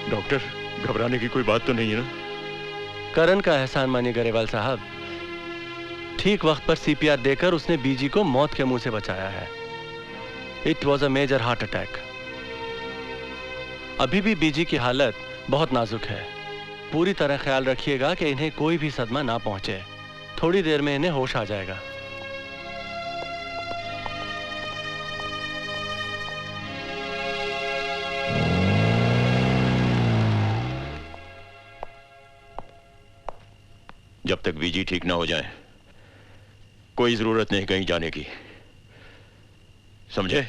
डॉक्टर, घबराने की कोई बात तो नहीं है ना? करण का एहसान मानिए गरेवाल साहब, ठीक वक्त पर सीपीआर देकर उसने बीजी को मौत के मुंह से बचाया है। It was a major heart attack. अभी भी बीजी की हालत बहुत नाजुक है। पूरी तरह ख्याल रखिएगा कि इन्हें कोई भी सदमा ना पहुंचे। थोड़ी देर में इन्हें होश आ जाएगा। जब तक बीजी ठीक ना हो जाए कोई जरूरत नहीं कहीं जाने की, समझे?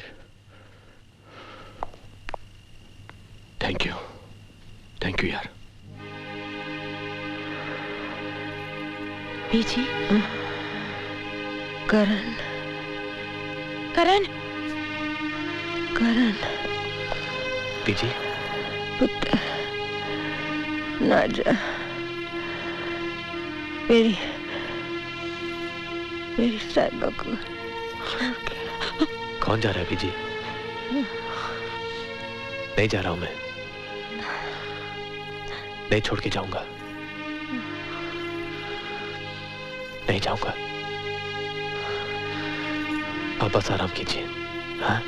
थैंक यू यार। बीजी, करण, करण, करण, बीजी, पुत्र, ना जा, मेरी साहिबा को छोड़ के। कौन जा रहा है बीजी? नहीं जा रहा हूं मैं, नहीं छोड़ के जाऊंगा, नहीं जाऊंगा। आप बस आराम कीजिए। हाँ?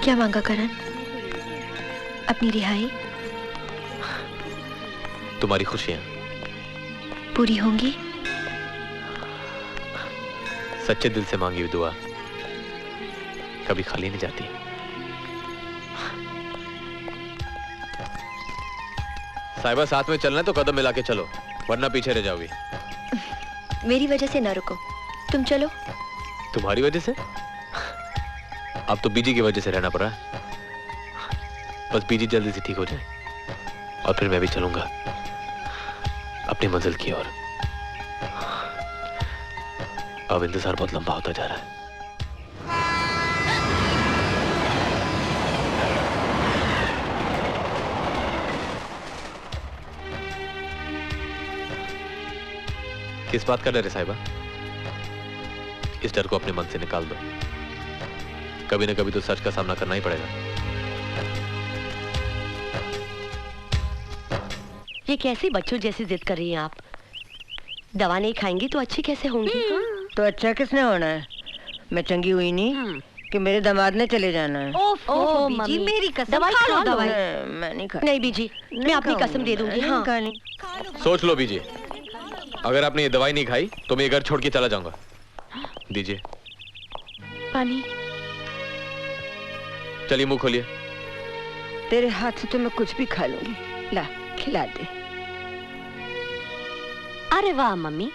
क्या मांगा करण? अपनी रिहाई? तुम्हारी खुशियां पूरी होंगी? सच्चे दिल से मांगी हुई दुआ कभी खाली नहीं जाती। साहिबा, साथ में चलना है तो कदम मिला के चलो, वरना पीछे रह जाओगी। मेरी वजह से ना रुको, तुम चलो। तुम्हारी वजह से? अब तो बीजी की वजह से रहना पड़ा। बस बीजी जल्दी से ठीक हो जाए और फिर मैं भी चलूंगा अपनी मंजिल की ओर। अब इंतजार बहुत लंबा होता जा रहा है। किस बात का डर है साहिबा? इस डर को अपने मन से निकाल दो। कभी ना कभी तो सच का सामना करना ही पड़ेगा। ये कैसी बच्चों जैसी जिद कर रही हैं आप? दवा नहीं खाएंगी तो अच्छी कैसे होंगी? तो अच्छा किसने होना है? मैं चंगी हुई नहीं कि मेरे दामाद ने चले जाना है। ओह बीजी, मेरी कसम, दवाई खा लो खा लो। दवाई। मैं नहीं खा। नहीं बीजी, मैं अपनी कसम दे दूंगी। हाँ। सोच लो बीजी, अगर आपने ये दवाई नहीं खाई तो मैं ये घर छोड़ के चला जाऊंगा। दीजिए पानी। चलिए मुंह खोलिए। तेरे हाथ से तो मैं कुछ भी खा लूंगी। ला, खिला दे। अरे वाह मम्मी,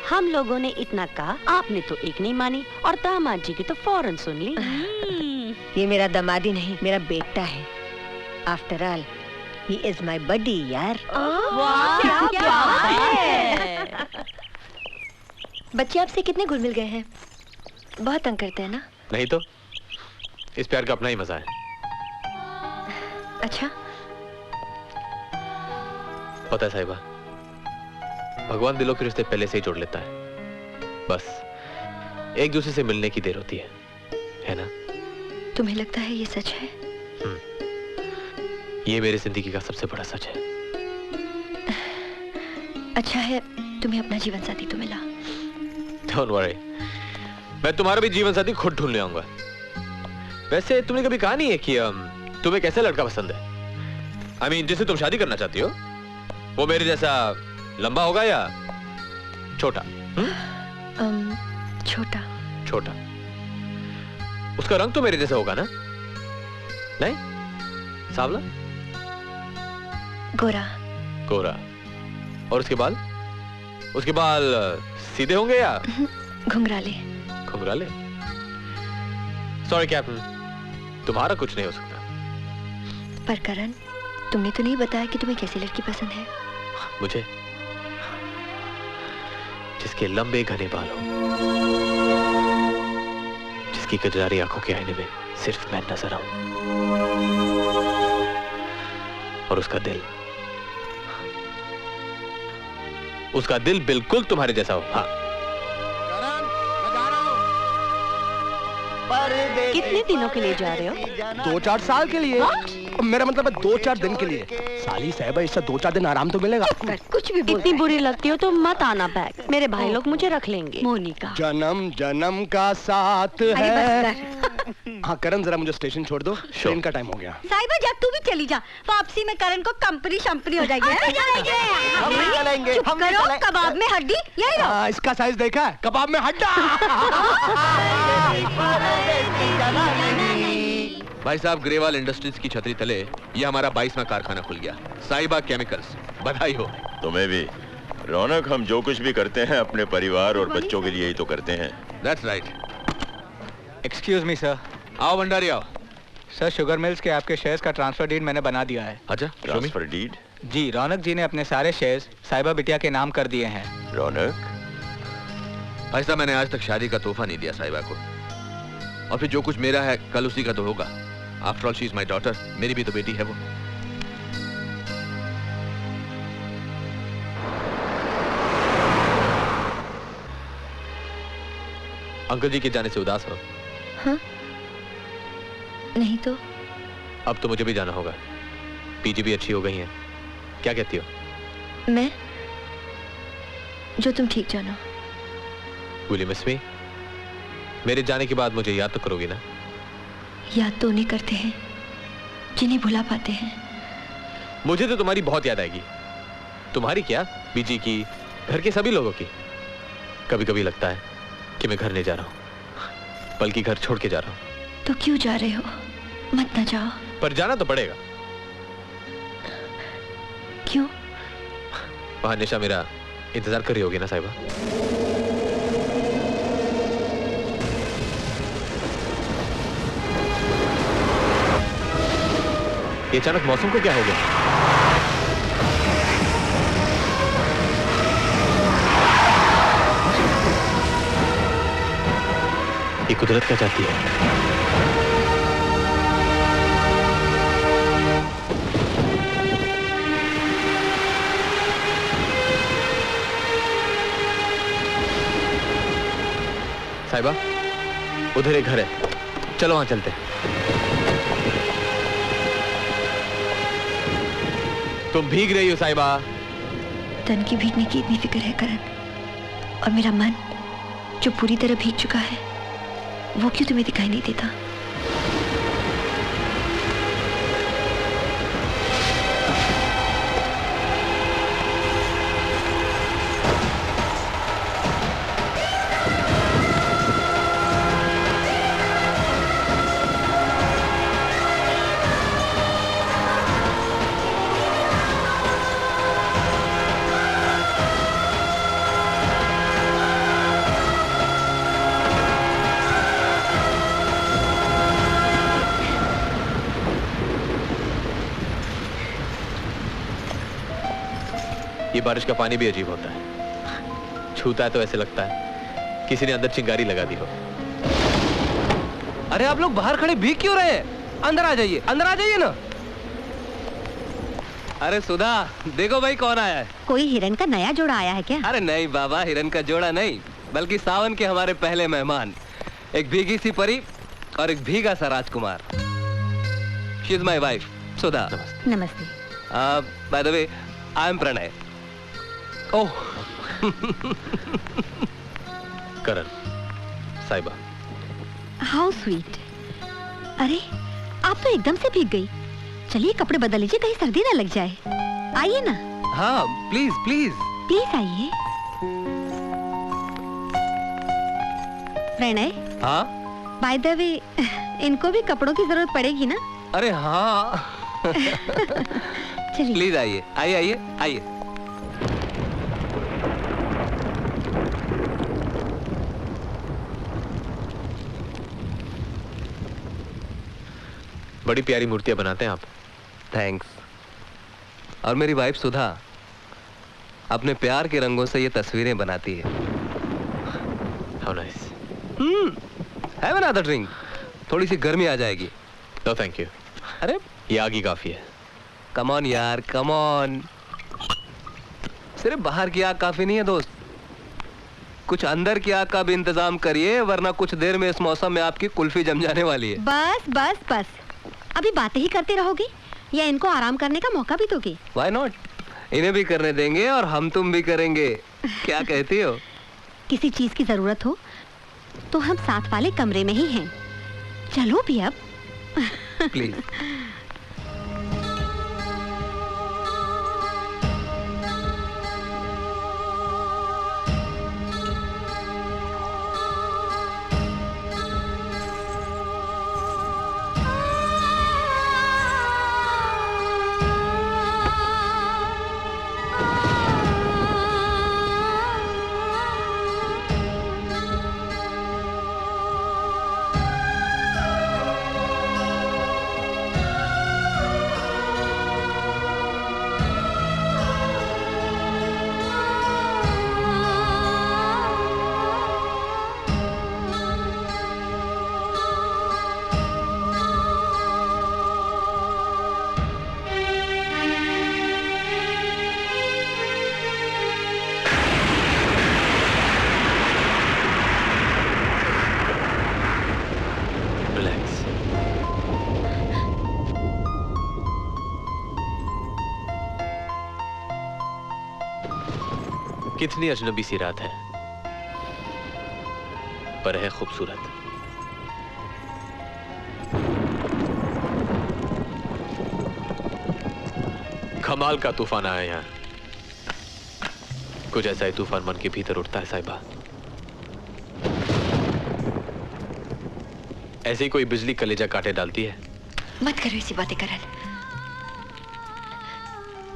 हम लोगों ने इतना कहा, आपने तो एक नहीं मानी और दामाद जी की तो फौरन सुन ली। ये मेरा दामादी नहीं, मेरा बेटा है। After all he is my buddy यार। क्या है? बच्चे आपसे कितने घुल मिल गए हैं? बहुत तंग करते हैं ना? नहीं तो, इस प्यार का अपना ही मजा है। अच्छा, पता है साहिबा, भगवान दिलों के रिश्ते पहले से ही जोड़ लेता है, बस एक दूसरे से मिलने की देर होती है ना? तुम्हें लगता है ये सच है? ये मेरी जिंदगी का सबसे बड़ा सच है। अच्छा है तुम्हें अपना जीवन साथी तो मिला। Don't worry, मैं तुम्हारा भी जीवन साथी खुद ढूंढ ले आऊंगा। वैसे तुमने कभी कहा नहीं है कि तुम्हें कैसा लड़का पसंद है? I mean, जिससे तुम शादी करना चाहती हो, वो मेरे जैसा लंबा होगा या छोटा? छोटा। छोटा। उसका रंग तो मेरे जैसा होगा ना? नहीं? सांवला? गोरा। गोरा। और उसके बाल? उसके बाल सीधे होंगे या घुंघराले? घुंघराले? सॉरी कैप्टन, तुम्हारा कुछ नहीं हो सकता। पर करण, तुमने तो नहीं बताया कि तुम्हें कैसी लड़की पसंद है। मुझे जिसके लंबे घने बाल हो, जिसकी कजरारी आंखों के आईने में सिर्फ मैं नजर आऊं, और उसका दिल बिल्कुल तुम्हारे जैसा हो। हाँ। कितने दिनों के लिए जा रहे हो? 2-4 साल के लिए। मेरा मतलब है 2-4 दिन के लिए। साली साहिबा, इससे 2-4 दिन आराम तो मिलेगा। कुछ भी इतनी बुरी लगती हो तो मत आना बैक, मेरे भाई लोग मुझे रख लेंगे। मोनिका, जन्म जन्म का साथ है। हाँ करण, जरा मुझे स्टेशन छोड़ दो, ट्रेन का टाइम हो गया। साहिबा जा, तू भी चली जा, वापसी में करण को कंपनी शंपनी हो जाएगी। हम नहीं चलेंगे, चुप करो, कबाब में हड्डी यही लो। इसका साइज देखा है? कबाब में हड्डा। भाई साहब, ग्रेवाल इंडस्ट्रीज की छतरी तले ये हमारा 22वां कारखाना खुल गया, साहिबा केमिकल्स। बधाई हो। तुम्हें भी। रौनक, हम जो कुछ भी करते हैं अपने परिवार और बच्चों के लिए ही तो करते हैं। That's right. Excuse me sir. आओ भंडारी आओ। सर, शुगर मिल्स के आपके शेयर्स का ट्रांसफर डीड मैंने बना दिया है। अच्छा, ट्रांसफर डीड? जी, रौनक जी ने अपने सारे शेयर्स साहिबा बिटिया के नाम कर दिए हैं। रौनक? भाई साहब, मैंने आज तक शादी का तोहफा नहीं दिया साहिबा को, और फिर जो कुछ मेरा है कल उसी का तो होगा। After all she is my daughter, मेरी भी तो बेटी है वो। अंकल जी के जाने से उदास हो? हाँ? नहीं तो। अब तो मुझे भी जाना होगा। पीजी भी अच्छी हो गई है। क्या कहती हो? मैं? जो तुम ठीक जानो। Will you miss me? मेरे जाने के बाद मुझे याद तो करोगी ना? याद तो उन्हें करते हैं जिन्हें भुला पाते हैं। मुझे तो तुम्हारी बहुत याद आएगी। तुम्हारी क्या, बीजी की, घर के सभी लोगों की। कभी कभी लगता है कि मैं घर नहीं जा रहा हूँ, बल्कि घर छोड़ के जा रहा हूँ। तो क्यों जा रहे हो? मत ना जाओ। पर जाना तो पड़ेगा। क्यों? वहां निशा मेरा इंतजार कर रही होगी ना साहिबा? ये अचानक मौसम को क्या हो गया? ये कुदरत क्या चाहती है? साहिबा, उधर एक घर है, चलो वहां चलते हैं। तुम भीग रही हो साहिबा। तन की भीगने की इतनी फिक्र है करण, और मेरा मन जो पूरी तरह भीग चुका है वो क्यों तुम्हें दिखाई नहीं देता? ये बारिश का पानी भी अजीब होता है, छूता है तो ऐसे लगता है किसी ने अंदर चिंगारी लगा दी हो। अरे आप लोग बाहर खड़े भीग क्यों रहे हैं? अंदर आ जाइए, अंदर आ जाइए ना। अरे सुधा, देखो भाई कौन आया है। कोई हिरन का नया जोड़ा आया है क्या? अरे नहीं बाबा, हिरन का जोड़ा नहीं, बल्कि सावन के हमारे पहले मेहमान, एक भीगी सी परी और एक भीगा सा राजकुमार। She is my wife Sudha. नमस्ते। By the way, I am Pranay. Oh Karan, Sahiba. How sweet. अरे आप तो एकदम से भीग गई। चलिए कपड़े बदल लीजिए, कहीं सर्दी ना लग जाए। आइए ना। हाँ प्लीज प्लीज प्लीज आइए। प्रणय। हाँ बाय द वे, इनको भी कपड़ों की जरूरत पड़ेगी ना? अरे हाँ चलिए प्लीज आइए आइए आइए आइए। बड़ी प्यारी मूर्तियां बनाते हैं आप। थैंक्स। और मेरी वाइफ सुधा अपने प्यार के रंगों से ये तस्वीरें बनाती है। How nice. Have another drink, थोड़ी सी गर्मी आ जाएगी। No thank you. अरे ये आग ही काफी है। कम ऑन यार, कम ऑन। सिर्फ बाहर की आग काफी नहीं है दोस्त, कुछ अंदर की आग का भी इंतजाम करिए, वरना कुछ देर में इस मौसम में आपकी कुल्फी जम जाने वाली है। बस बस बस, अभी बातें ही करते रहोगे या इनको आराम करने का मौका भी दोगे? व्हाई नॉट, इन्हें भी करने देंगे और हम तुम भी करेंगे। क्या कहती हो? किसी चीज की जरूरत हो तो हम साथ वाले कमरे में ही हैं। चलो भी अब। प्लीज। कितनी अजनबी सी रात है, पर है खूबसूरत। कमाल का तूफान आया यहाँ। कुछ ऐसा ही तूफान मन के भीतर उठता है साहिबा। ऐसे ही कोई बिजली कलेजा काटे डालती है। मत करो ऐसी बातें करण,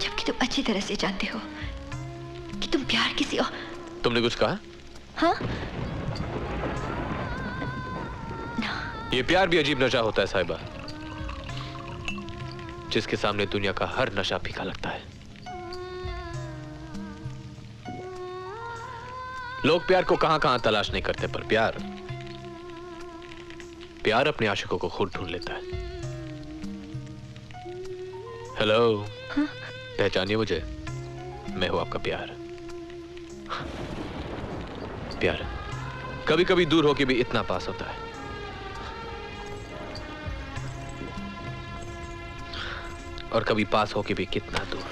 जबकि तुम अच्छी तरह से जानते हो कि तुम प्यार किसी और। तुमने कुछ कहा? हाँ? ये प्यार भी अजीब नशा होता है साहिबा, जिसके सामने दुनिया का हर नशा फीका लगता है। लोग प्यार को कहां कहां तलाश नहीं करते, पर प्यार अपने आशिकों को खुद ढूंढ लेता है। हेलो। हाँ? पहचानिए मुझे, मैं हूं आपका प्यार। प्यार कभी कभी दूर होके भी इतना पास होता है। और कभी पास होके भी कितना दूर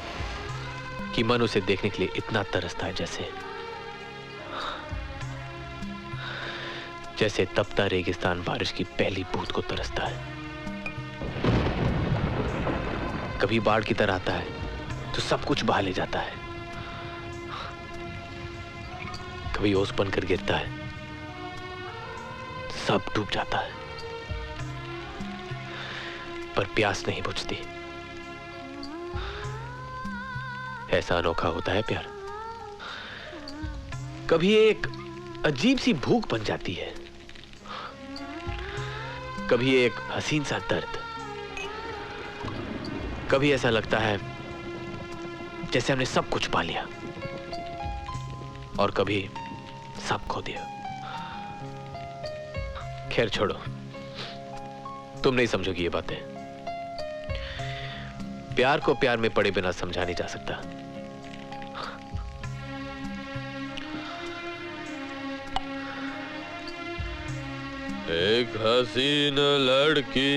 कि मन उसे देखने के लिए इतना तरसता है, जैसे तपता रेगिस्तान बारिश की पहली बूंद को तरसता है। कभी बाढ़ की तरह आता है तो सब कुछ बहा ले जाता है, कभी ओस बनकर गिरता है, सब डूब जाता है, पर प्यास नहीं बुझती। ऐसा अनोखा होता है प्यार। कभी एक अजीब सी भूख बन जाती है, कभी एक हसीन सा दर्द, कभी ऐसा लगता है जैसे हमने सब कुछ पा लिया, और कभी सब खो दिया। खैर छोड़ो, तुम नहीं समझोगी ये बातें। प्यार को प्यार में पड़े बिना समझा नहीं जा सकता। एक हसीन लड़की,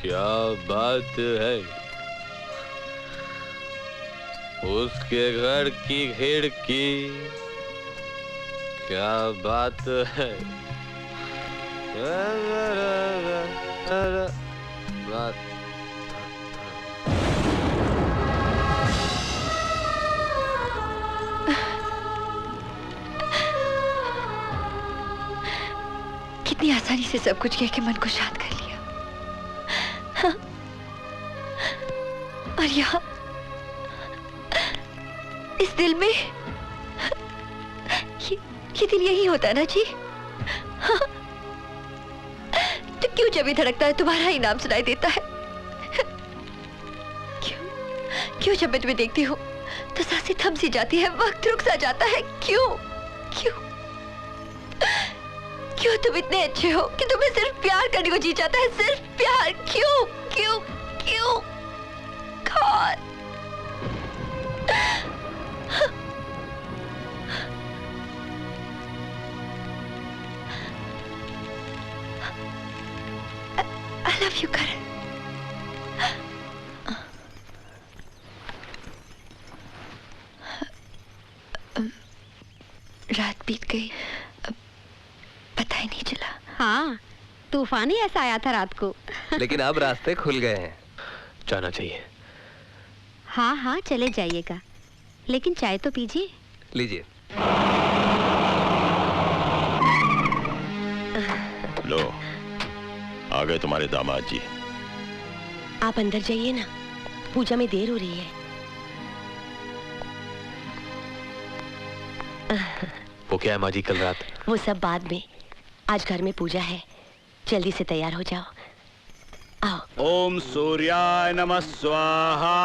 क्या बात है, उसके घर की खिड़की, क्या बात है, बात। कितनी आसानी से सब कुछ कह के मन को शांत कर लिया। हाँ? और यहाँ इस दिल में ये दिल यही होता है ना जी? हाँ? तो क्यों जब भी धड़कता है तुम्हारा ही नाम सुनाई देता है? क्यों जब मैं तुम्हें देखती हूँ तो सांसें थम सी जाती है, वक्त रुक सा जाता है? क्यों क्यों क्यों तुम इतने अच्छे हो कि तुम्हें सिर्फ प्यार करने को जी जाता है, सिर्फ प्यार। क्यों क्यों क्यों? कौन? I love you, Karan. रात बीत गई, पता ही नहीं चला। हाँ, तूफान ही ऐसा आया था रात को। लेकिन अब रास्ते खुल गए हैं। जाना चाहिए। हाँ हाँ, चले जाइएगा, लेकिन चाय तो पीजिए। लीजिए। लो, आ गए तुम्हारे दामाद जी। आप अंदर जाइए ना, पूजा में देर हो रही है। वो क्या है माँ जी, कल रात? वो सब बाद में, आज घर में पूजा है, जल्दी से तैयार हो जाओ। आओ। ओम सूर्याय नमः स्वाहा,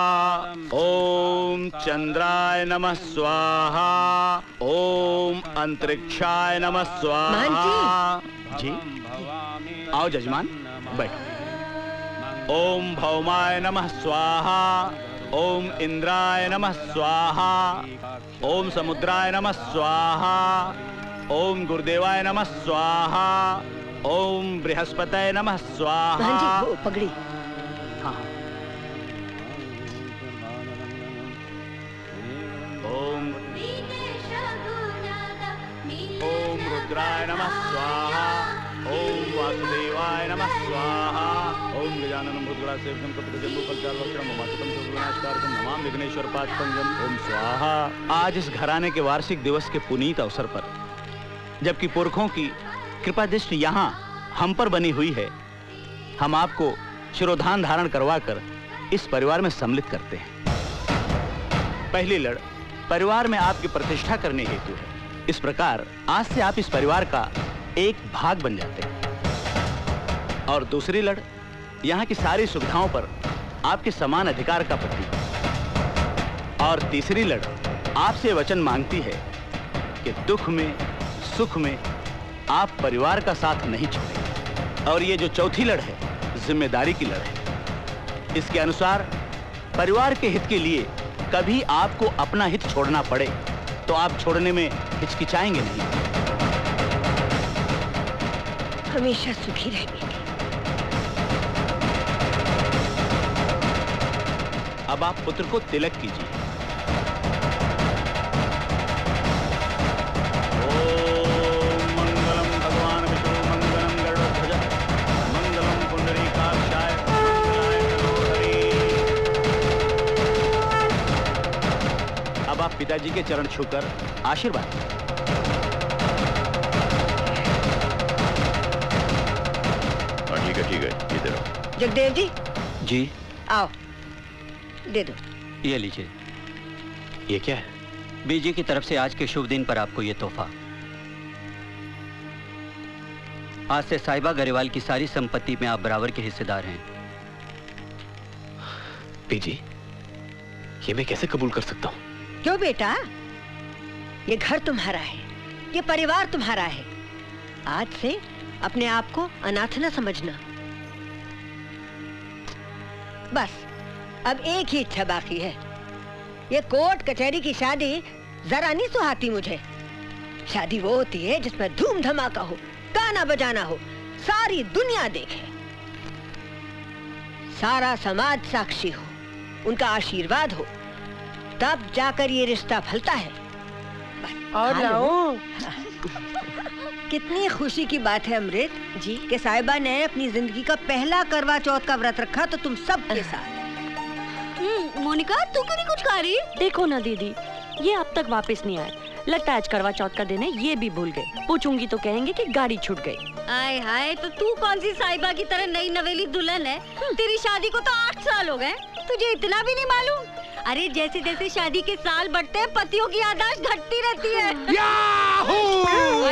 ओम चंद्राय नमः स्वाहा, ओम अंतरिक्षाय नमः स्वाहा। जी आओ जजमान, बैठो। ओम भौमाय नमः स्वाहा, ओम इंद्राय नमः स्वाहा, ओम समुद्राय नमः स्वाहा, ओम गुरुदेवाय नमः स्वाहा, ओम बृहस्पतये नमः स्वाहा। बहन जी, वो पगड़ी। हाँ। ओम रुद्राय नमः स्वाहा, ओम वासुदेवाय नमः स्वाहा, ओम गजाननं भूतगणासेवितं कपितजम्बूफलचारुभक्षणं ममासुतं सर्वविनाशकारकं नमामि विघ्नेश्वर पादपंकजं। ओम स्वाहा। आज इस घराने के वार्षिक दिवस के पुनीत अवसर पर, जबकि पुरखों की कृपा दृष्टि यहाँ हम पर बनी हुई है, हम आपको शिरोधान धारण करवाकर इस परिवार में सम्मिलित करते हैं। पहली लड़ परिवार में आपकी प्रतिष्ठा करने हेतु है। इस प्रकार आज से आप इस परिवार का एक भाग बन जाते हैं। और दूसरी लड़ यहाँ की सारी सुविधाओं पर आपके समान अधिकार का प्रतीक। और तीसरी लड़ आपसे वचन मांगती है कि दुख में सुख में आप परिवार का साथ नहीं छोड़ेंगे। और ये जो चौथी लड़ है, जिम्मेदारी की लड़ है। इसके अनुसार परिवार के हित के लिए कभी आपको अपना हित छोड़ना पड़े तो आप छोड़ने में हिचकिचाएंगे नहीं। हमेशा सुखी रहेंगे। अब आप पुत्र को तिलक कीजिए। ओम मंगलम भगवान विष्णु मंगलम गरुड़ध्वज मंगलम पुंडरीकाक्षाय मंगलाय मनोहरी। अब आप पिताजी के चरण छूकर आशीर्वाद। ठीक है, इधर आओ। जगदेव जी। जी आओ, दे दो। ये लीजिए। ये क्या है? बीजी की तरफ से आज के शुभ दिन पर आपको ये तोहफा। आज से साहिबा गरेवाल की सारी संपत्ति में आप बराबर के हिस्सेदार हैं। बीजी, ये मैं कैसे कबूल कर सकता हूँ? क्यों बेटा, ये घर तुम्हारा है, ये परिवार तुम्हारा है। आज से अपने आप को अनाथ न समझना। बस अब एक ही इच्छा बाकी है। ये कोर्ट कचहरी की शादी जरा नहीं सुहाती मुझे। शादी वो होती है जिसमें धूम धमाका हो, गाना बजाना हो, सारी दुनिया देखे, सारा समाज साक्षी हो, उनका आशीर्वाद हो, तब जाकर ये रिश्ता फलता है। और लाऊं? कितनी खुशी की बात है अमृत जी कि साहिबा ने अपनी जिंदगी का पहला करवा चौथ का व्रत रखा तो तुम सब के साथ। मोनिका तू क्यों नहीं कुछ खा रही? देखो ना दीदी, ये अब तक वापस नहीं आए। लगता है आज करवा चौथ का दिन है, ये भी भूल गए। पूछूंगी तो कहेंगे कि गाड़ी छूट गई। आय हाय, तो तू कौन सी साहिबा की तरह नई नवेली दुल्हन है? तेरी शादी को तो 8 साल हो गए, तुझे इतना भी नहीं मालूम? अरे जैसे जैसे शादी के साल बढ़ते हैं पतियों की याददाश्त घटती रहती है। याहू!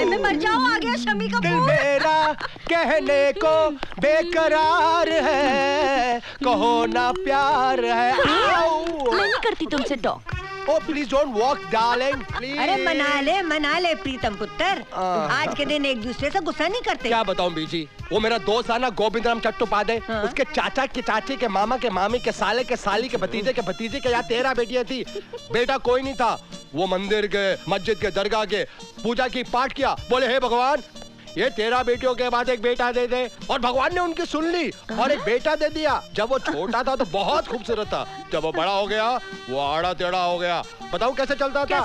मैं मर जाऊं, आ गया शमी का दिल मेरा कहने को बेकरार है, कहो ना प्यार है। मैं नहीं करती तुमसे talk. Oh, please don't walk, darling, please. अरे मना ले प्रीतम पुत्र। आज के दिन एक दूसरे से गुस्सा नहीं करते। क्या बताऊं बीजी, वो मेरा दोस्त है ना गोविंदराम चट्टोपाध्याय, उसके चाचा के चाची के मामा के मामी के साले के साली के भतीजे के यहाँ 13 बेटियां थी। बेटा कोई नहीं था। वो मंदिर गए, मस्जिद के दरगाह के, पूजा की, पाठ किया, बोले हे भगवान ये 13 बेटियों के बाद एक बेटा दे दे, और भगवान ने उनकी सुन ली और एक बेटा दे दिया। जब वो छोटा था तो बहुत खूबसूरत था, जब वो बड़ा हो गया वो आड़ा टेढ़ा हो गया। बताऊं कैसे चलता था?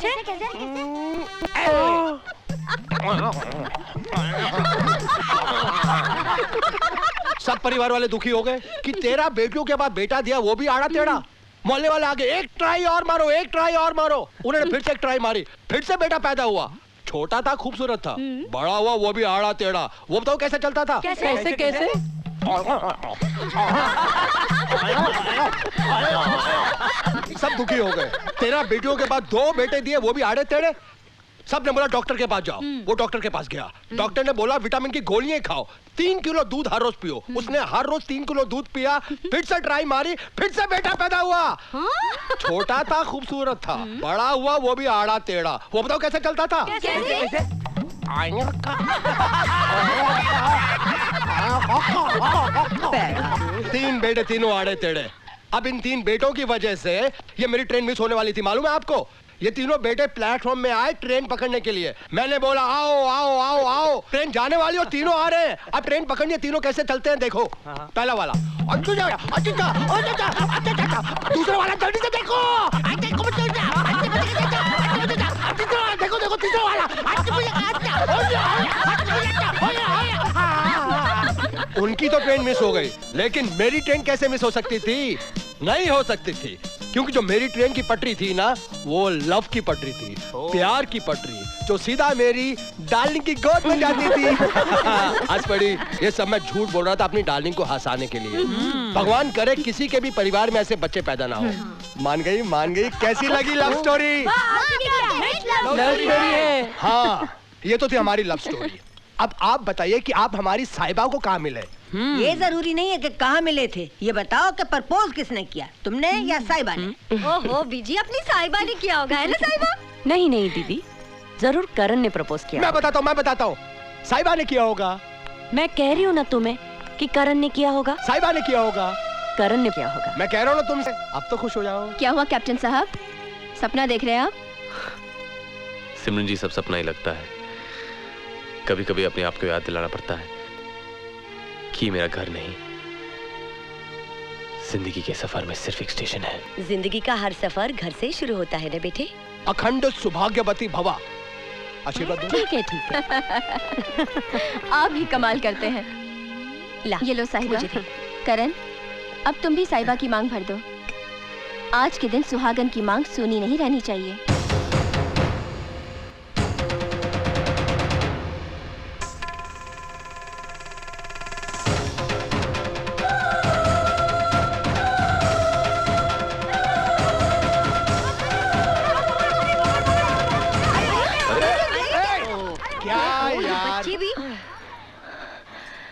सब परिवार वाले दुखी हो गए कि 13 बेटियों के बाद बेटा दिया, वो भी आड़ा टेढ़ा। मोहल्ले वाले आगे एक ट्राई और मारो, एक ट्राई और मारो। उन्होंने फिर से एक ट्राई मारी, फिर से बेटा पैदा हुआ। छोटा था, खूबसूरत था, बड़ा हुआ वो भी आड़ा टेढ़ा। वो बताओ कैसे चलता था? कैसे? सब दुखी हो गए। 13 बेटियों के बाद 2 बेटे दिए, वो भी आड़े टेढ़े। सब ने बोला डॉक्टर के पास जाओ। वो डॉक्टर के पास गया। डॉक्टर ने बोला विटामिन की गोलियां खाओ, 3 किलो दूध हर रोज पियो। उसने हर रोज 3 किलो दूध पिया, फिर से ट्राई मारी, फिर से बेटा पैदा हुआ। छोटा था, खूबसूरत था, बड़ा हुआ वो भी आड़ा टेढ़ा। वो बताओ कैसे चलता था? कैसे? 3 बेटे, तीनों आड़े टेढ़े। अब इन 3 बेटों की वजह से ये मेरी ट्रेन मिस होने वाली थी, मालूम है आपको? ये तीनों बेटे प्लेटफॉर्म में आए ट्रेन पकड़ने के लिए। मैंने बोला आओ आओ आओ आओ, ट्रेन जाने वाली और तीनों आ रहे हैं। अब ट्रेन पकड़नी है, तीनों कैसे चलते हैं देखो। पहला वाला दूसरा वाला जल्दी से देखो, देखो देखो तीसरा वाला। उनकी तो ट्रेन मिस हो गई, लेकिन मेरी ट्रेन कैसे मिस हो सकती थी? नहीं हो सकती थी, क्योंकि जो मेरी ट्रेन की पटरी थी ना, वो लव की पटरी थी, प्यार की पटरी, जो सीधा मेरी डार्लिंग की गोद में जाती थी। आज पड़ी, ये सब मैं झूठ बोल रहा था अपनी डार्लिंग को हंसाने के लिए। भगवान करे किसी के भी परिवार में ऐसे बच्चे पैदा ना हो। मान गई। कैसी लगी लव स्टोरी? हाँ, ये तो थी हमारी लव स्टोरी। अब आप बताइए कि आप हमारी साहिबा को कहाँ मिले? ये जरूरी नहीं है कि कहाँ मिले थे, ये बताओ कि प्रपोज किसने किया, तुमने या साहिबा ने? ओहो बीजी, अपनी साहिबा ने किया होगा, है ना साहिबा? नहीं दीदी, जरूर करण ने प्रपोज किया। मैं बताता हूँ, साहिबा ने किया होगा। मैं कह रही हूँ ना तुम्हें कि करण ने किया होगा। साहिबा ने किया होगा। करण ने किया होगा। मैं कह रहा हूँ ना तुमसे, अब तो खुश हो जाओ। क्या हुआ कैप्टन साहब, सपना देख रहे हैं आप? सिमरन जी, सब सपना ही लगता है। कभी कभी अपने आप को याद दिलाना पड़ता है कि मेरा घर नहीं, जिंदगी के सफर में सिर्फ एक स्टेशन है। जिंदगी का हर सफर घर से शुरू होता है ना बेटे। अखंड सौभाग्यवती भवा। आशीर्वाद दो। ठीक है। आप भी कमाल करते हैं। ला, ये लो साहिबा। करण, अब तुम भी साहिबा की मांग भर दो। आज के दिन सुहागन की मांग सुनी नहीं रहनी चाहिए।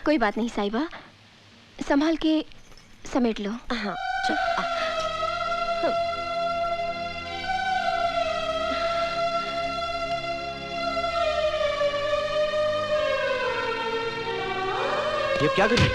कोई बात नहीं साहिबा, संभाल के समेट लो। हाँ, ये क्या कर रही?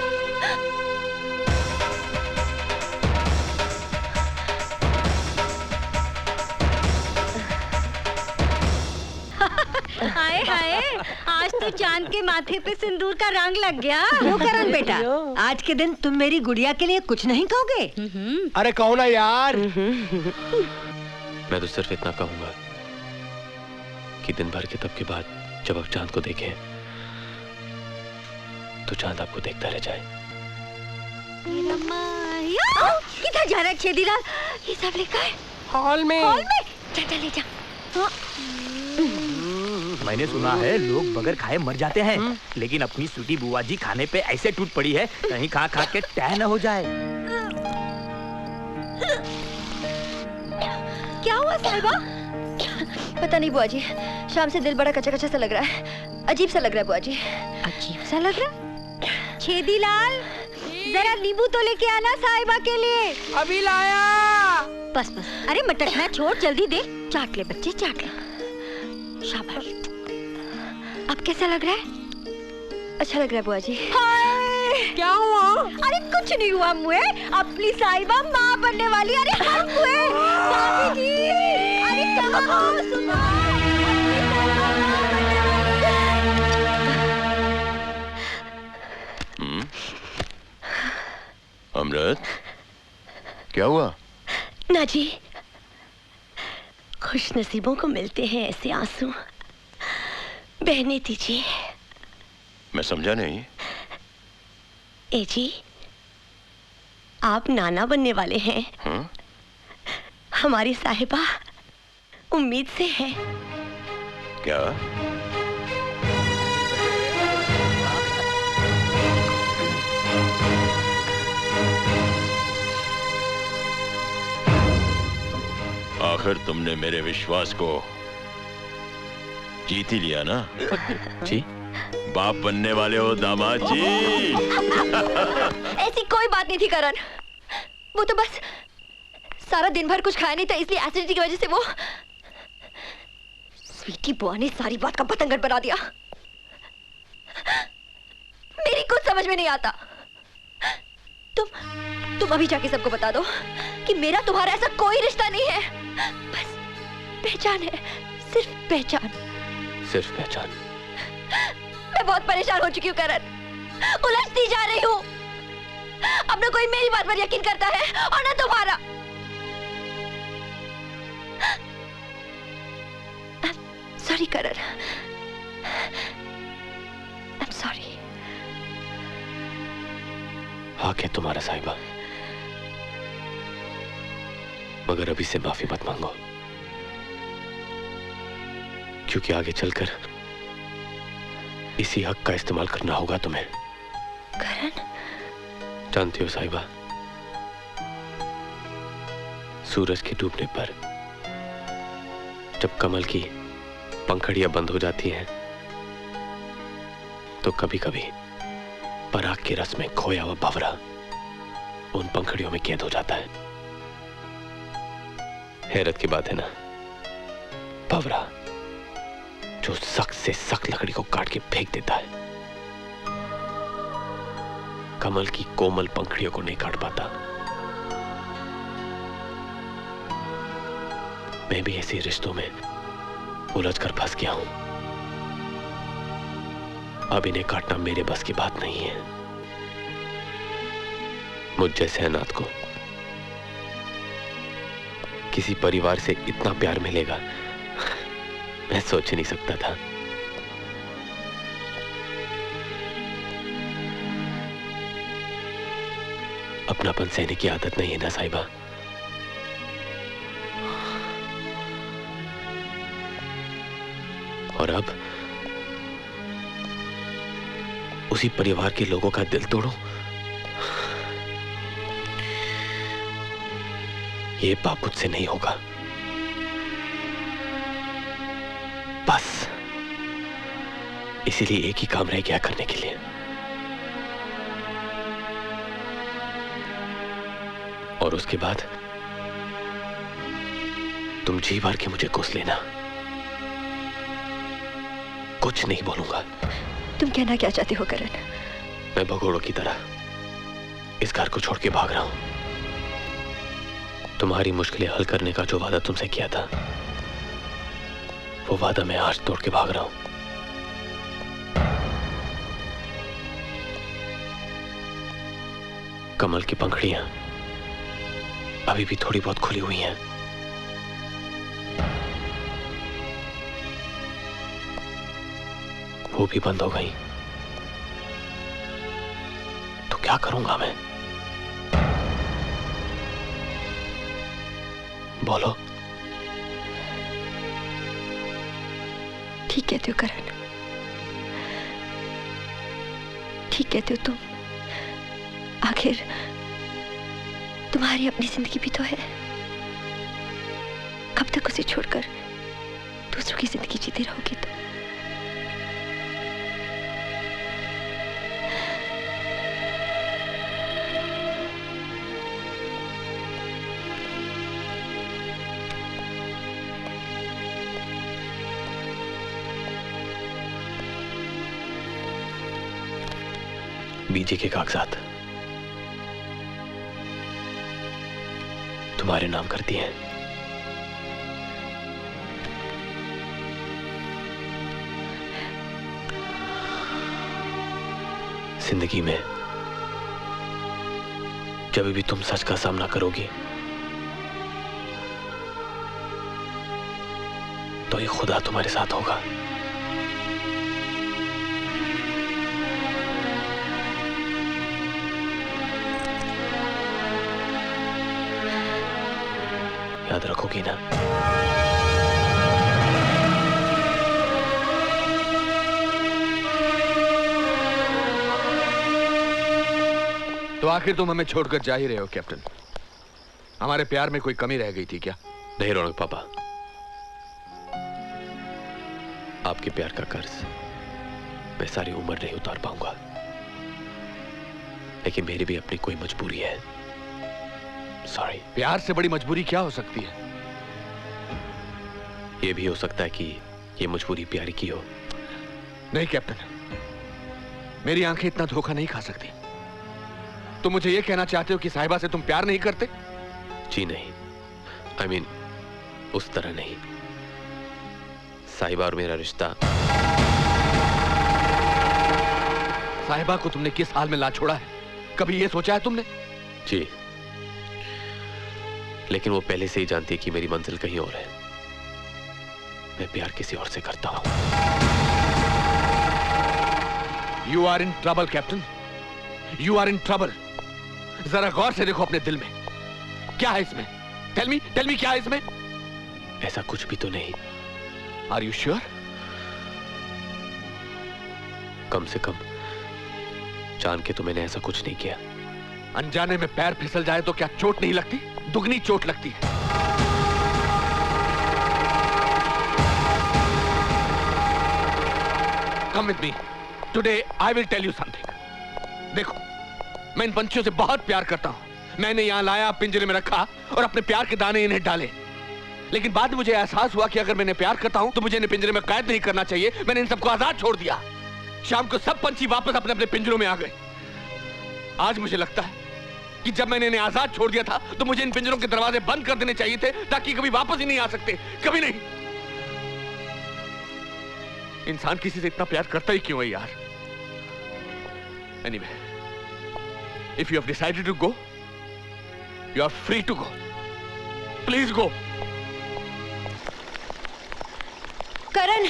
हाय हाय, आज तो चांद के माथे पे सिंदूर का रंग लग गया। वो करण बेटा, आज के दिन तुम मेरी गुड़िया के लिए कुछ नहीं कहोगे? अरे कहो ना यार। मैं तो सिर्फ इतना कहूंगा कि दिन भर के तब के बाद जब आप चांद को देखें तो चांद आपको देखता रह जाए। किधर जा रहा है छेदीलाल? ये सब लिखा है हॉल में। हॉल में? चल ले जा। मैंने सुना है लोग बगैर खाए मर जाते हैं, लेकिन अपनी स्वीटी बुआ जी खाने पे ऐसे टूट पड़ी है कहीं खा खा के टह न हो जाए। क्या हुआ साहिबा? पता नहीं बुआ जी, शाम से दिल बड़ा कच्चा कच्चा सा लग रहा है, अजीब सा लग रहा है बुआ जी। अजीब सा लग रहा है? छेदीलाल, जरा नींबू तो लेके आना साहिबा के लिए। अभी लाया। बस बस, अरे मटकना छोड़, जल्दी दे। चाट ले बच्चे, चाट ले। शाबाश। अब कैसा लग रहा है? अच्छा लग रहा है बुआ जी। क्या हुआ? अरे कुछ नहीं हुआ मुए, अपनी साहिबा माँ बनने वाली। अरे हम हुए भाभी जी। अरे कहाँ हो? सुनो, अमृत, क्या हुआ? ना जी, खुश नसीबों को मिलते हैं ऐसे आंसू, बहने दीजिए। मैं समझा नहीं। ए जी, आप नाना बनने वाले हैं। हमारी साहिबा उम्मीद से है। क्या? आखिर तुमने मेरे विश्वास को जीत ही लिया ना? जी? बाप बनने वाले हो दामाद जी। ऐसी कोई बात नहीं थी करण, वो तो बस सारा दिन भर कुछ खाया नहीं था, इसलिए एसिडिटी की वजह से वो स्वीटी बुआ ने सारी बात का पतंगड़ बना दिया। मेरी कुछ समझ में नहीं आता। तुम अभी जाके सबको बता दो कि मेरा तुम्हारा ऐसा कोई रिश्ता नहीं है, बस पहचान है, सिर्फ पहचान। सिर्फ पहचान? मैं बहुत परेशान हो चुकी हूँ करण, उलझती जा रही हूँ। अब ना कोई मेरी बात पर यकीन करता है और ना तुम्हारा। Sorry Karan, I'm sorry। हाँ क्या तुम्हारा साहिबा, मगर अभी से माफी मत मांगो, क्योंकि आगे चलकर इसी हक का इस्तेमाल करना होगा तुम्हें। करण? जानती हो साहिबा, सूरज के डूबने पर जब कमल की पंखड़ियां बंद हो जाती हैं, तो कभी कभी पराग के रस में खोया हुआ भंवरा उन पंखड़ियों में कैद हो जाता है। हैरत की बात है ना, भंवरा जो सख्त से सख्त लकड़ी को काट के फेंक देता है, कमल की कोमल पंखड़ियों को नहीं काट पाता। मैं भी ऐसे रिश्तों में उलझकर फंस गया हूं। अब इन्हें काटना मेरे बस की बात नहीं है। मुझ जैसे अनाथ को किसी परिवार से इतना प्यार मिलेगा मैं सोच नहीं सकता था। अपनापन सहने की आदत नहीं है ना साहिबा। और अब उसी परिवार के लोगों का दिल तोड़ूं, ये पाप मुझसे नहीं होगा। बस इसीलिए एक ही काम रह गया करने के लिए, और उसके बाद तुम जी भर के मुझे कोस लेना। कुछ नहीं बोलूंगा। तुम कहना क्या चाहते हो करण? मैं भगोड़ों की तरह इस घर को छोड़ के भाग रहा हूं। तुम्हारी मुश्किलें हल करने का जो वादा तुमसे किया था, वो वादा मैं आज तोड़ के भाग रहा हूं। कमल की पंखुड़ियां अभी भी थोड़ी बहुत खुली हुई हैं। वो भी बंद हो गई तो क्या करूंगा मैं? बोलो। ठीक कहते हो करण, ठीक कहते हो तुम। आखिर तुम्हारी अपनी जिंदगी भी तो है। कब तक उसे छोड़कर दूसरों की जिंदगी जीती रहोगे तुम? बीजे के कागजात तुम्हारे नाम कर दिए हैं। जिंदगी में जब भी तुम सच का सामना करोगी तो ये खुदा तुम्हारे साथ होगा। याद रखोगी ना? तो आखिर तुम हमें छोड़कर जा ही रहे हो कैप्टन। हमारे प्यार में कोई कमी रह गई थी क्या? नहीं रौनक पापा, आपके प्यार का कर्ज मैं सारी उम्र नहीं उतार पाऊंगा, लेकिन मेरी भी अपनी कोई मजबूरी है। सॉरी। प्यार से बड़ी मजबूरी क्या हो सकती है? यह भी हो सकता है कि यह मजबूरी प्यारी की हो। नहीं कैप्टन, मेरी आंखें इतना धोखा नहीं खा सकती। तुम मुझे यह कहना चाहते हो कि साहिबा से तुम प्यार नहीं करते? जी नहीं, I mean, उस तरह नहीं। साहिबा और मेरा रिश्ता। साहिबा को तुमने किस हाल में ला छोड़ा है, कभी यह सोचा है तुमने? जी, लेकिन वो पहले से ही जानती है कि मेरी मंजिल कहीं और है। मैं प्यार किसी और से करता हूं। You are in trouble, captain. You are in trouble। जरा गौर से देखो अपने दिल में, क्या है इसमें? Tell me क्या है इसमें? ऐसा कुछ भी तो नहीं। Are you sure? कम से कम जान के तो मैंने ऐसा कुछ नहीं किया। अनजाने में पैर फिसल जाए तो क्या चोट नहीं लगती? दुगनी चोट लगती है। Come with me. Today I will tell you something. देखो, मैं इन पंछियों से बहुत प्यार करता हूं। मैंने यहां लाया, पिंजरे में रखा और अपने प्यार के दाने इन्हें डाले। लेकिन बाद में मुझे एहसास हुआ कि अगर मैंने प्यार करता हूं तो मुझे इन्हें पिंजरे में कैद नहीं करना चाहिए। मैंने इन सबको आजाद छोड़ दिया। शाम को सब पंछी वापस अपने अपने पिंजरों में आ गए। आज मुझे लगता है कि जब मैंने इन्हें आजाद छोड़ दिया था तो मुझे इन पिंजरों के दरवाजे बंद कर देने चाहिए थे, ताकि कभी वापस ही नहीं आ सकते। कभी नहीं। इंसान किसी से इतना प्यार करता ही क्यों है यार? Anyway, if you have decided to go, you are free to go. Please go. करण,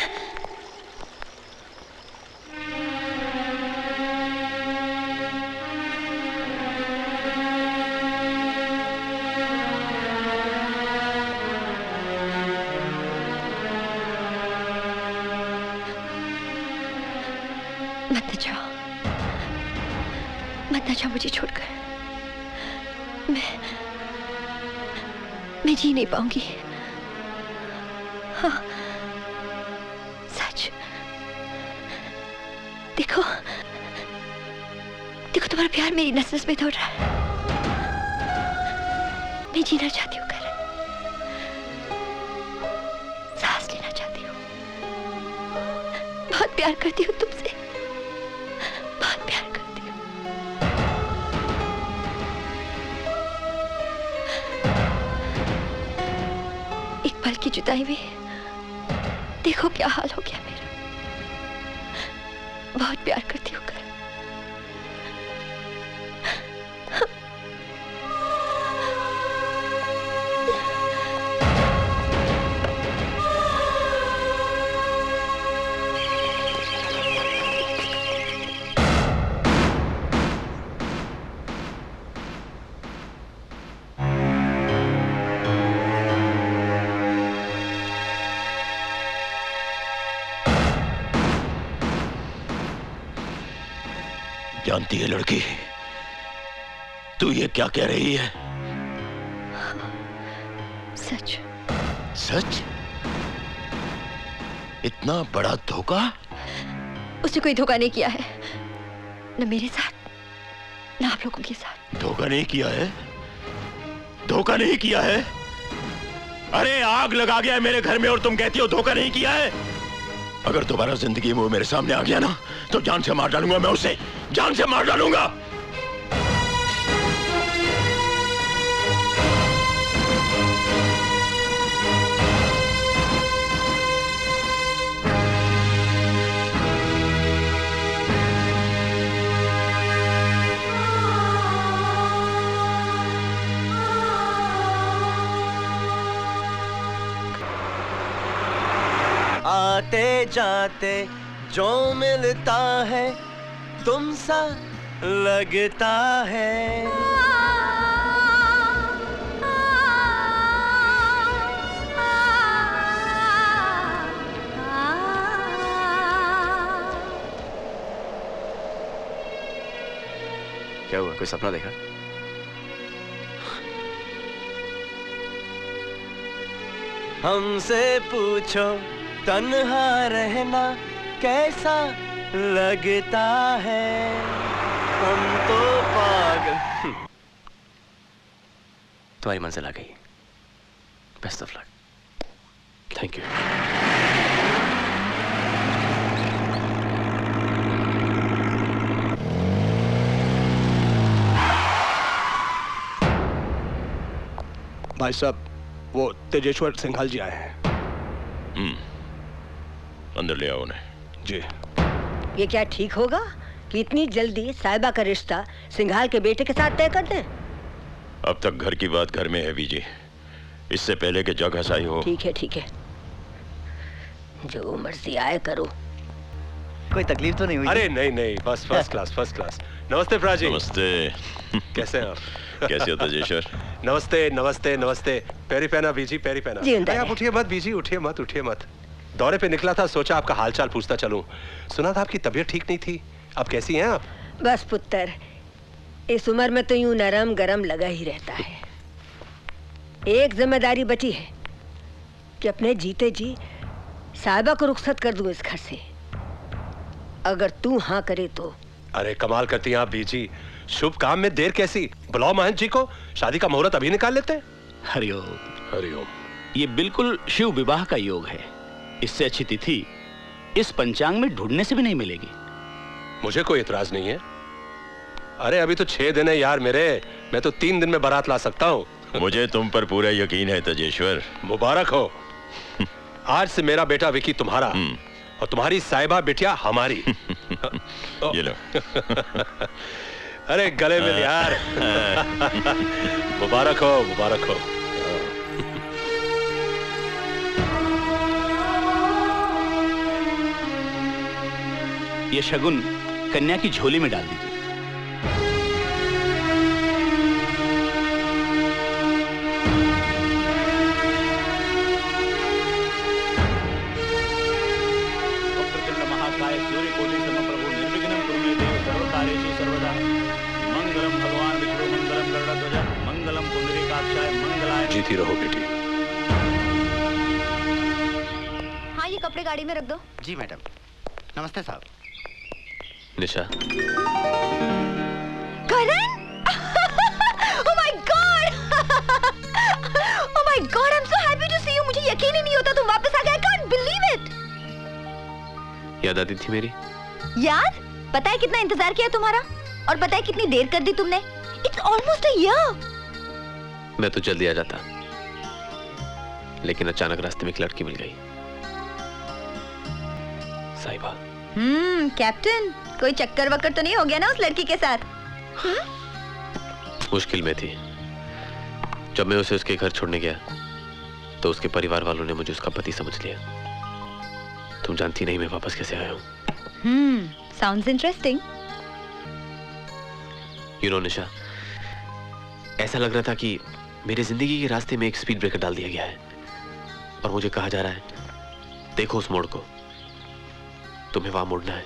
मत न जाओ मुझे छोड़कर। मैं जी नहीं पाऊंगी। हाँ, सच। देखो तुम्हारा प्यार मेरी नस नस में दौड़ रहा है। मैं जीना चाहती हूँ करण, सांस लेना चाहती हूँ। बहुत प्यार करती हूँ तुमसे, बहुत प्यार करती हूँ। एक पल की जुदाई में देखो क्या हाल हो गया मेरा। बहुत प्यार करती हूँ करण। जानती है लड़की, तू ये क्या कह रही है? सच। सच? इतना बड़ा धोखा? उसने कोई धोखा नहीं किया है, न मेरे साथ न आप लोगों के साथ। धोखा नहीं किया है? धोखा नहीं किया है? अरे आग लगा गया है मेरे घर में और तुम कहती हो धोखा नहीं किया है? अगर दोबारा जिंदगी में वो मेरे सामने आ गया ना तो जान से मार डालूंगा मैं उसे, जान से मार डालूंगा। आते जाते जो मिलता है तुमसा लगता है। क्या हुआ, कोई सपना देखा? हमसे पूछो तन्हा रहना कैसा लगता है, हम तो पागल। तुम्हारी मंजिल आ गई। Best of luck. Thank you. भाई साहब, वो तेजेश्वर सिंघाल जी आए हैं। अंदर ले आओ उन्हें। जी। ये क्या ठीक होगा कि इतनी जल्दी साहिबा का रिश्ता सिंघाल के बेटे के साथ तय कर दें? अब तक घर की बात घर में है बीजी, इससे पहले कि जग हसाई हो। ठीक है ठीक है, जो मर्जी आए करो। कोई तकलीफ तो नहीं हुई? अरे नहीं नहीं, बस फर्स्ट क्लास फर्स्ट क्लास। नमस्ते प्राजी। नमस्ते। कैसे हैं आप? कैसे हो तेजेश्वर? नमस्ते नमस्ते नमस्ते। पैरी पहना बीजी, पैरी पहना। जी, अरे आप उठिए मत बीजी, उठिए मत उठिए मत। दौरे पे निकला था, सोचा आपका हालचाल पूछता चलूं। सुना था आपकी तबीयत ठीक नहीं थी, अब कैसी हैं आप? बस पुत्र, इस उम्र में तो यूं नरम गरम लगा ही रहता है। एक जिम्मेदारी बची है कि अपने जीते जी साहिबा को रुखसत कर दूं इस घर से, अगर तू हाँ करे तो। अरे कमाल करती हैं आप बीजी, शुभ काम में देर कैसी? बुलाओ महंत जी को, शादी का मुहूर्त अभी निकाल लेते हैं। हरिओम। हरिओम। ये बिल्कुल शिव विवाह का योग है, इससे अच्छी तिथि इस पंचांग में ढूंढने से भी नहीं मिलेगी। मुझे कोई इतराज नहीं है। अरे अभी तो 6 दिन है यार मेरे, मैं तो 3 दिन में बारात ला सकता हूँ। मुझे तुम पर पूरा यकीन है तेजेश्वर। मुबारक हो। आज से मेरा बेटा विकी तुम्हारा और तुम्हारी साहिबा बिटिया हमारी। ये लो। अरे गले मिल यार। मुबारक हो मुबारक हो। ये शगुन कन्या की झोली में डाल दीजिए। वक्रतुंड महाकाय सूर्यकोटि समप्रभो निर्विघ्नं कुरु मे देव सर्वकार्येषु सर्वदा। मंगलम भगवान विष्णु मंगलम गरुड़ध्वज मंगलम पुंडरीकाक्षाय मंगलाय। जीती रहो बेटी। हाँ, ये कपड़े गाड़ी में रख दो। जी मैडम। नमस्ते साहब। निशा। करण! Oh my God! Oh my God! I'm so happy to see you. मुझे यकीन ही नहीं होता तुम वापस आ गए। I can't believe it. याद आती थी मेरी? याद? पता है कितना इंतजार किया तुम्हारा? और पता है कितनी देर कर दी तुमने? It's almost a year. मैं तो जल्दी आ जाता, लेकिन अचानक रास्ते में एक लड़की मिल गई, साहिबा। कैप्टन, कोई चक्कर वक्कर तो नहीं हो गया ना उस लड़की के साथ? मुश्किल में थी। जब मैं उसे उसके घर छोड़ने गया तो उसके परिवार वालों ने मुझे उसका पति समझ लिया। तुम जानती नहीं मैं वापस कैसे आया हूँ। Sounds interesting. You know निशा, ऐसा लग रहा था कि मेरी जिंदगी के रास्ते में एक स्पीड ब्रेकर डाल दिया गया है और मुझे कहा जा रहा है देखो उस मोड़ को, तुम्हें वहां मुड़ना है।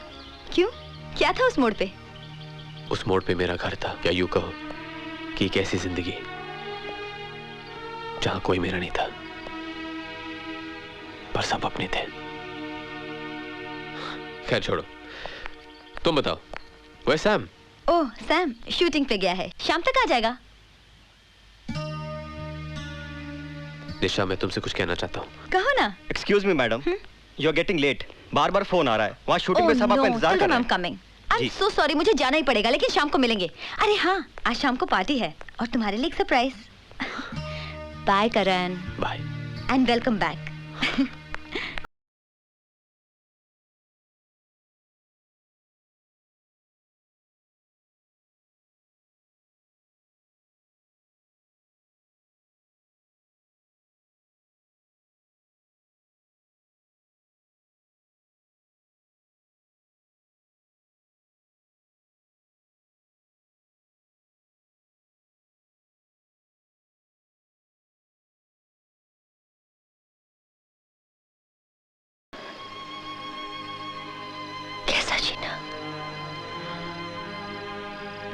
क्यों? क्या था उस मोड़ पे? उस मोड़ पे मेरा घर था, या यूं कहो कि एक ऐसी जिंदगी जहां कोई मेरा नहीं था, पर सब अपने थे। खैर छोड़ो, तुम बताओ, वो सैम? ओह सैम शूटिंग पे गया है, शाम तक आ जाएगा। निशा, मैं तुमसे कुछ कहना चाहता हूँ। कहो ना। Excuse me madam, you are getting late. बार बार फोन आ रहा है, वहाँ शूटिंग में सब आपका इंतजार कर रहे हैं। Coming. I am so sorry, मुझे जाना ही पड़ेगा, लेकिन शाम को मिलेंगे। अरे हाँ, आज शाम को पार्टी है और तुम्हारे लिए एक surprise. Bye Karan. Bye and welcome back.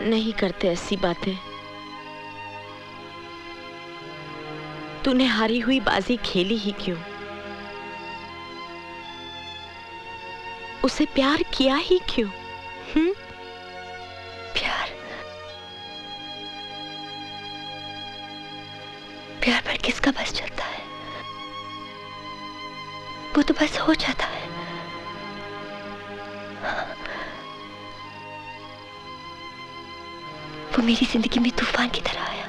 नहीं करते ऐसी बातें। तूने हारी हुई बाजी खेली ही क्यों? उसे प्यार किया ही क्यों? प्यार पर किसका बस चलता है? वो तो बस हो जाता है। वो मेरी जिंदगी में तूफान की तरह आया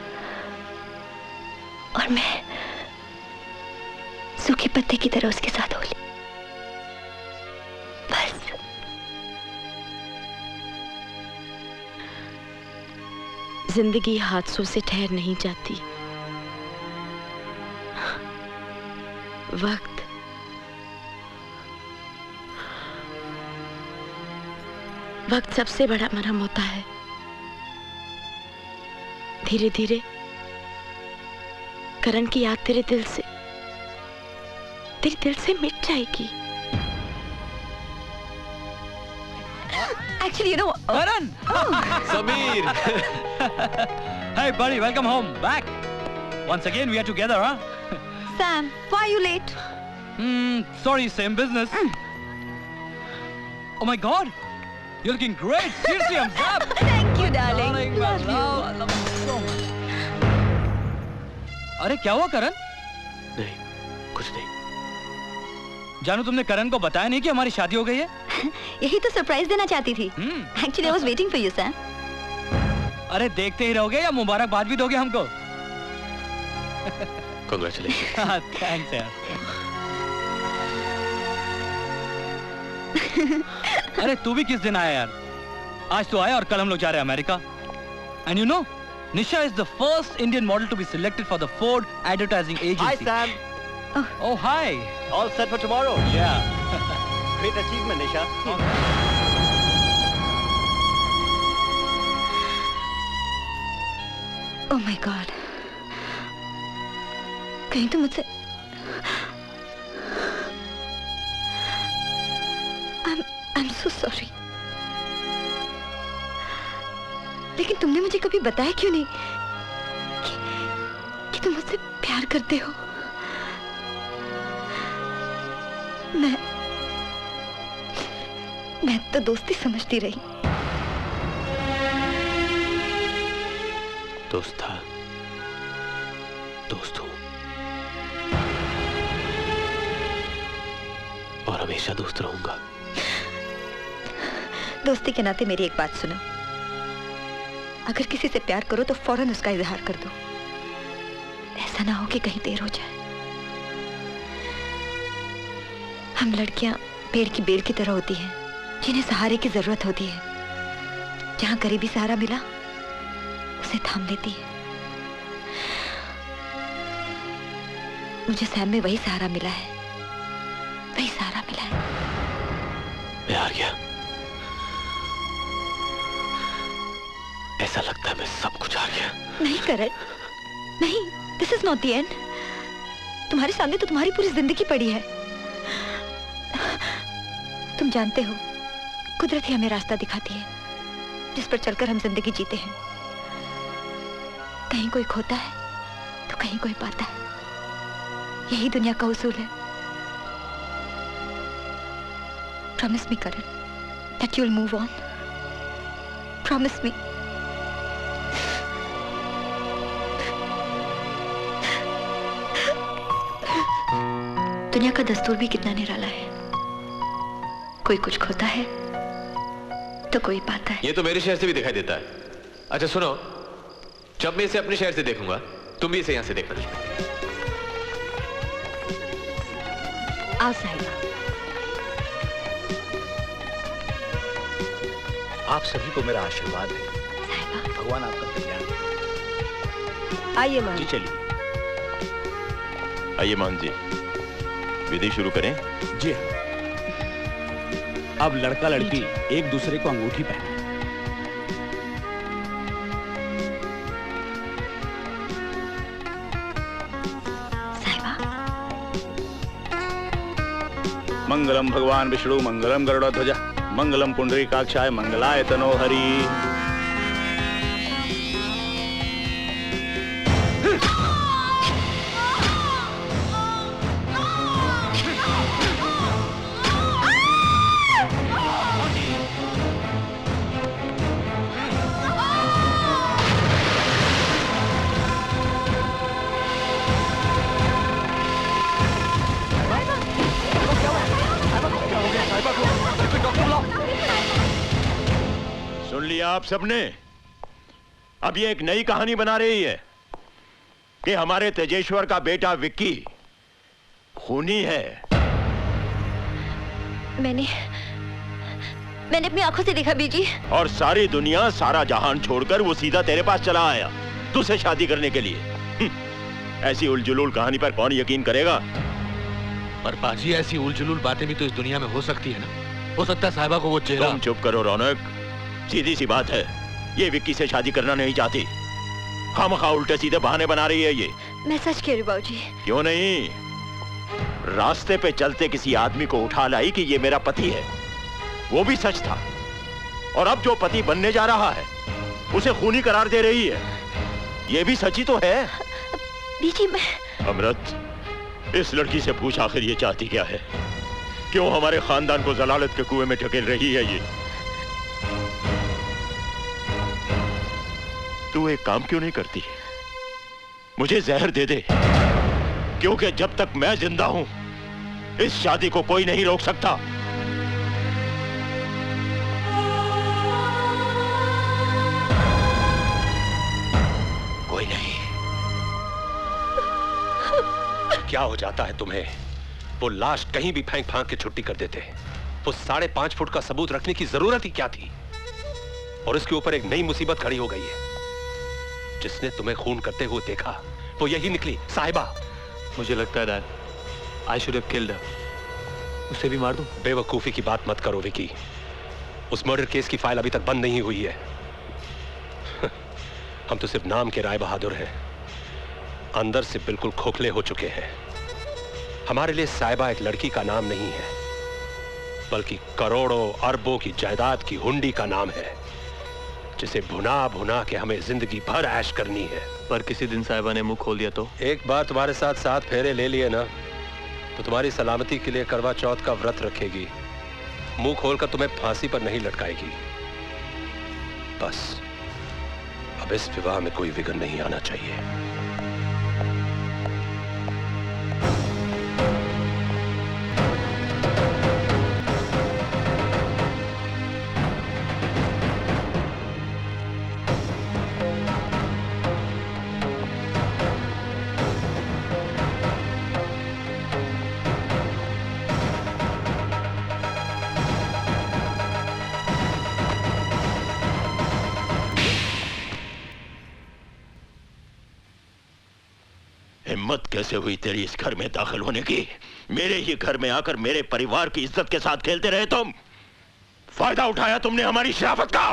और मैं सूखे पत्ते की तरह उसके साथ हो ली। बस जिंदगी हादसों से ठहर नहीं जाती। वक्त सबसे बड़ा मरहम होता है। धीरे धीरे करण की याद तेरे दिल से मिट जाएगी। Actually, you know, Karan! Sameer! Hey, buddy, welcome home. Back. Once again, we are together, huh? Sam, why are you late? Sorry, same business. Oh my God, you're looking great. Seriously, I'm up. Thank you, darling. Love you. I love you so much. अरे क्या हुआ करण? नहीं, कुछ नहीं। जानू, तुमने करण को बताया नहीं कि हमारी शादी हो गई है? यही तो सरप्राइज देना चाहती थी। Actually, I was waiting for you, Sam. अरे देखते ही रहोगे या मुबारकबाद भी दोगे हमको? Congratulations. Thanks यार। अरे तू भी किस दिन आया यार? आज तो आया और कल हम लोग जा रहे हैं America. And you know, Nisha is the first Indian model to be selected for the Ford Advertising Agency. Hi Sam. Oh hi. All set for tomorrow. Yeah. Great achievement, Nisha. Oh my God. कहीं तो मुझसे I'm so sorry. लेकिन तुमने मुझे कभी बताया क्यों नहीं कि तुम मुझसे प्यार करते हो? मैं तो दोस्ती समझती रही। दोस्त था, दोस्त हूं और हमेशा दोस्त रहूंगा। दोस्ती के नाते मेरी एक बात सुनो, अगर किसी से प्यार करो तो फौरन उसका इजहार कर दो। ऐसा ना हो कि कहीं देर हो जाए। हम लड़कियां पेड़ की बेल की तरह होती हैं, जिन्हें सहारे की जरूरत होती है। जहां करीबी सहारा मिला उसे थाम लेती है। मुझे सैम में वही सहारा मिला है, वही सहारा मिला है। मैं हार गया। ऐसा लगता है मैं सब कुछ हार गया। नहीं करण, नहीं, this is not the end. तुम्हारे सामने तो तुम्हारी पूरी जिंदगी पड़ी है। तुम जानते हो, कुदरत ही हमें रास्ता दिखाती है। जिस पर चलकर हम जिंदगी जीते हैं। कहीं कोई खोता है तो कहीं कोई पाता है, यही दुनिया का उसूल है। Promise me Karan that you'll move on. Promise me. दुनिया का दस्तूर भी कितना निराला है, कोई कुछ खोता है तो कोई पाता है। ये तो मेरे शहर से भी दिखाई देता है। अच्छा सुनो, जब मैं इसे अपने शहर से देखूंगा तुम भी इसे यहां से देखना। आओ साहिबा। आप सभी को मेरा आशीर्वाद है। भगवान आपका कल्याण करे। आइए मान जी चलिए। आइए मान जी, विधि शुरू करें। जी हाँ। अब लड़का लड़की एक दूसरे को अंगूठी पहने। मंगलम भगवान विष्णु मंगलम गरुड़ध्वज मंगलम पुंडरीकाक्षाय मंगलाय तनो हरि। सुन लिया आप सबने? अब ये एक नई कहानी बना रही है कि हमारे तेजेश्वर का बेटा विक्की खूनी है। मैंने अपनी आंखों से देखा बीजी। और सारी दुनिया, सारा जहान छोड़कर वो सीधा तेरे पास चला आया तुझसे शादी करने के लिए। ऐसी उलझुलूल कहानी पर कौन यकीन करेगा? पर पाजी, ऐसी उलझुलूल बातें भी तो इस दुनिया में हो सकती है ना। हो सकता है साहिबा को वो चेहरा। तुम चुप करो रौनक, सीधी सी बात है, ये विक्की से शादी करना नहीं चाहती। खामखा उल्टे सीधे बहाने बना रही है ये। मैं सच कह रही बाबूजी। क्यों नहीं? रास्ते पे चलते किसी आदमी को उठा लाई कि ये मेरा पति है, वो भी सच था। और अब जो पति बनने जा रहा है उसे खूनी करार दे रही है, ये भी सच ही तो है। बीजी मैं... अमृत, इस लड़की से पूछ आखिर ये चाहती क्या है? क्यों हमारे खानदान को जलालत के कुएं में ढकेल रही है ये? तू एक काम क्यों नहीं करती? मुझे जहर दे दे, क्योंकि जब तक मैं जिंदा हूं इस शादी को कोई नहीं रोक सकता। कोई नहीं। क्या हो जाता है तुम्हें? वो लाश कहीं भी फेंक फांक के छुट्टी कर देते। वो 5.5 फुट का सबूत रखने की जरूरत ही क्या थी? और इसके ऊपर एक नई मुसीबत खड़ी हो गई है। जिसने तुम्हें खून करते हुए देखा वो यही निकली, साहिबा। मुझे लगता है dad, I should have killed her. उसे भी मार दूं? बेवकूफी की बात मत करो विकी। उस मर्डर केस की फाइल अभी तक बंद नहीं हुई है। हम तो सिर्फ नाम के राय बहादुर हैं, अंदर से बिल्कुल खोखले हो चुके हैं। हमारे लिए साहिबा एक लड़की का नाम नहीं है, बल्कि करोड़ों अरबों की जायदाद की हुंडी का नाम है, जिसे भुना भुना के हमें जिंदगी भर ऐश करनी है। पर किसी दिन साहिबा ने मुंह खोल दिया तो? एक बार तुम्हारे साथ 7 फेरे ले लिए ना, तो तुम्हारी सलामती के लिए करवा चौथ का व्रत रखेगी। मुंह खोलकर तुम्हें फांसी पर नहीं लटकाएगी। बस अब इस विवाह में कोई विघ्न नहीं आना चाहिए। हिम्मत कैसे हुई तेरी इस घर में दाखिल होने की? मेरे ही घर में आकर मेरे परिवार की इज्जत के साथ खेलते रहे तुम। फायदा उठाया तुमने हमारी शराफत का।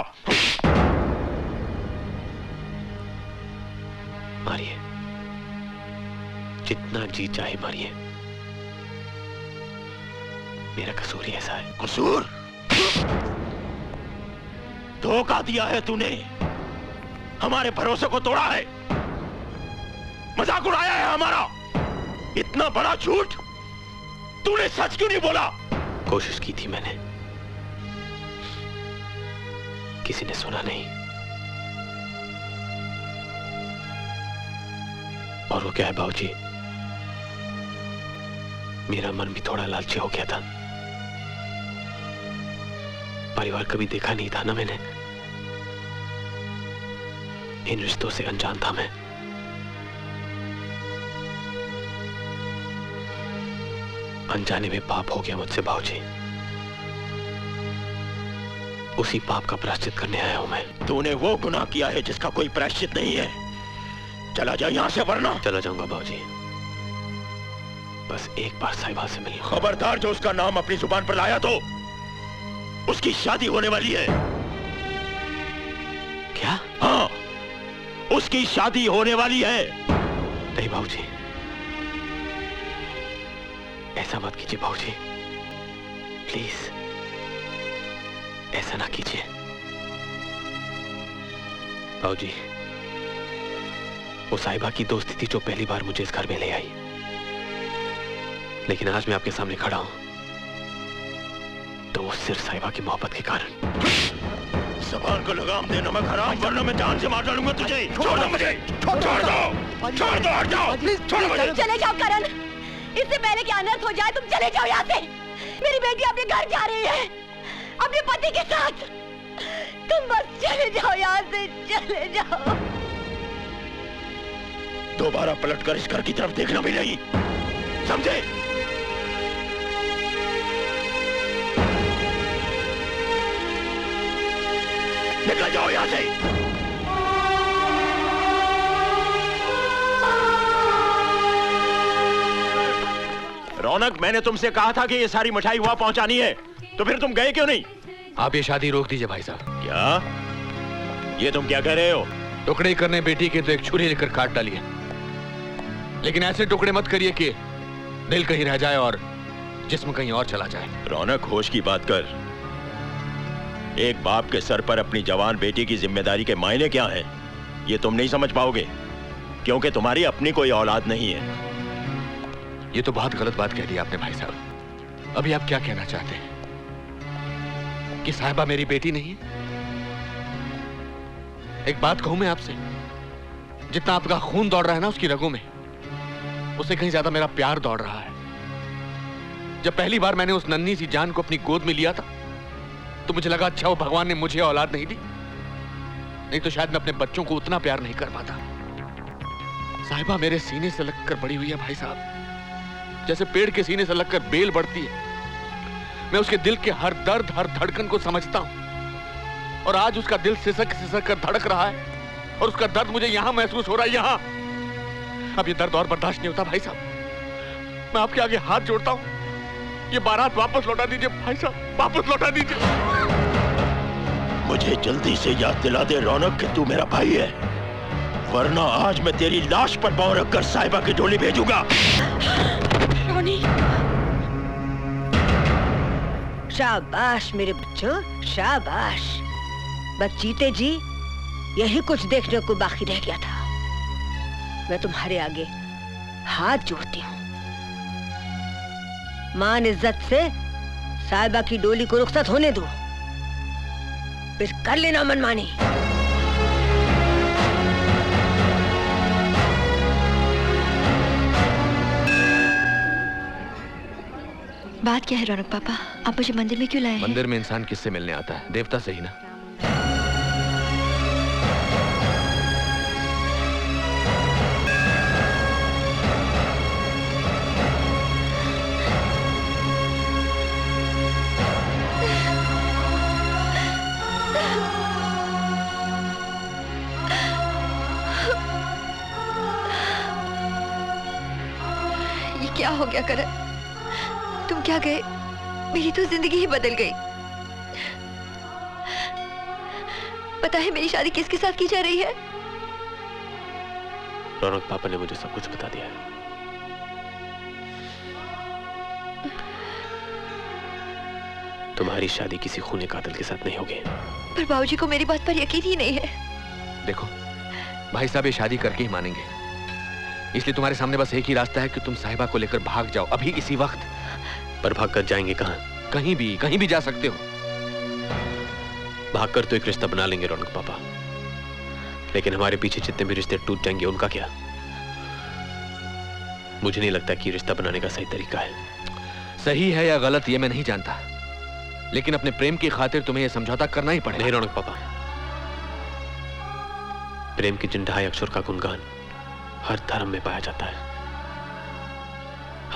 मारिए, जितना जी चाहे मारिए, मेरा कसूर ही ऐसा है। कसूर? धोखा दिया है तूने, हमारे भरोसे को तोड़ा है, मजाक उड़ाया है हमारा। इतना बड़ा झूठ तूने सच क्यों नहीं बोला? कोशिश की थी मैंने, किसी ने सुना नहीं। और वो क्या है बाबूजी, मेरा मन भी थोड़ा लालची हो गया था। परिवार कभी देखा नहीं था ना मैंने, इन रिश्तों से अनजान था मैं। अनजाने में पाप हो गया मुझसे बाबूजी, उसी पाप का प्रायश्चित करने आया हूं मैं। तूने वो गुनाह किया है जिसका कोई प्रायश्चित नहीं है। चला जा यहां से वरना। चला जाऊंगा बाबूजी, बस एक बार साहिबा से मिलिए। खबरदार जो उसका नाम अपनी जुबान पर लाया तो उसकी शादी होने वाली है। क्या? हाँ, उसकी शादी होने वाली है। नहीं बाबूजी, ऐसा मत कीजिए बाबूजी, प्लीज ऐसा ना कीजिए। बाबूजी, वो साहिबा की दोस्ती थी जो पहली बार मुझे इस घर में ले आई, लेकिन आज मैं आपके सामने खड़ा हूं तो वो सिर्फ साहिबा की मोहब्बत के कारण। ज़बान को लगाम दे नमक हराम, वरना मैं जान से मार डालूंगा तुझे। छोड़ दो मुझे, छोड़ दो, हट जाओ, छोड़ो मुझे। चले जाओ करण, इससे पहले कि अनर्थ हो जाए, तुम चले जाओ यहाँ से। मेरी बेटी अपने घर जा रही है, अपने पति के साथ। तुम बस चले जाओ यहाँ से, चले जाओ। दोबारा पलटकर इस घर की तरफ देखना भी नहीं, समझे? निकल जाओ यहाँ से। रौनक, मैंने तुमसे कहा था कि ये सारी मिठाई वहां पहुंचानी है, तो फिर तुम गए क्यों नहीं? आप ये शादी रोक दीजिए भाई साहब। क्या? ये तुम क्या कह रहे हो? टुकड़े करने बेटी के तो एक छुरी लेकर काट डालिए, लेकिन ऐसे टुकड़े मत करिए कि दिल कहीं रह जाए और जिस्म कहीं और चला जाए। रौनक, होश की बात कर। एक बाप के सर पर अपनी जवान बेटी की जिम्मेदारी के मायने क्या हैं, ये तुम नहीं समझ पाओगे, क्योंकि तुम्हारी अपनी कोई औलाद नहीं है। ये तो बहुत गलत बात कह दी आपने भाई साहब। अभी आप क्या कहना चाहते हैं कि साहिबा मेरी बेटी नहीं है? एक बात कहूं मैं आपसे, जितना आपका खून दौड़ रहा है ना उसकी रगों में, उससे कहीं ज्यादा मेरा प्यार दौड़ रहा है। जब पहली बार मैंने उस नन्ही सी जान को अपनी गोद में लिया था तो मुझे लगा अच्छा वो भगवान ने मुझे औलाद नहीं दी, नहीं तो शायद मैं अपने बच्चों को उतना प्यार नहीं कर पाता। साहिबा मेरे सीने से लगकर बड़ी हुई है भाई साहब, जैसे पेड़ के सीने से लगकर बेल बढ़ती है। मैं उसके दिल के हर दर्द, हर धड़कन को समझता हूं, और आज उसका दिल सिसक सिसक कर धड़क रहा है, और उसका दर्द मुझे यहां महसूस हो रहा है, यहां। अब ये दर्द और बर्दाश्त नहीं होता भाई साहब, मैं आपके आगे हाथ जोड़ता हूं, ये बारात वापस लौटा दीजिए भाई साहब, वापस लौटा दीजिए। मुझे जल्दी से याद दिला दे रौनक कि तू मेरा भाई है, वरना आज मैं तेरी लाश पर पांव रखकर साहिबा की डोली भेजूंगा। रोनी, शाबाश मेरे बच्चों, शाबाश। बस जीते जी यही कुछ देखने को बाकी रह गया था। मैं तुम्हारे आगे हाथ जोड़ती हूँ, मान इज्जत से साहिबा की डोली को रुखसत होने दो, फिर कर लेना मनमानी। बात क्या है रौनक पापा, आप मुझे मंदिर में क्यों लाए हैं? मंदिर में इंसान किससे मिलने आता है? देवता से ही ना। ये क्या हो गया करण? तुम क्या गए? मेरी तो जिंदगी ही बदल गई। पता है मेरी शादी किसके साथ की जा रही है? रौनक पापा ने मुझे सब कुछ बता दिया है। तुम्हारी शादी किसी खूनी कातिल के साथ नहीं होगी। पर बाबूजी को मेरी बात पर यकीन ही नहीं है। देखो भाई साहब ये शादी करके ही मानेंगे, इसलिए तुम्हारे सामने बस एक ही रास्ता है कि तुम साहिबा को लेकर भाग जाओ अभी इसी वक्त। पर भाग कर जाएंगे कहाँ? कहीं भी जा सकते हो। भागकर तो एक रिश्ता बना लेंगे रौनक पापा, लेकिन हमारे पीछे जितने भी रिश्ते टूट जाएंगे उनका क्या? मुझे नहीं लगता कि रिश्ता बनाने का सही तरीका है। सही है या गलत ये मैं नहीं जानता, लेकिन अपने प्रेम की खातिर तुम्हें यह समझौता करना ही पड़ेगा। नहीं रौनक पापा, प्रेम की जिन ढाई अक्षर का गुणगान हर धर्म में पाया जाता है,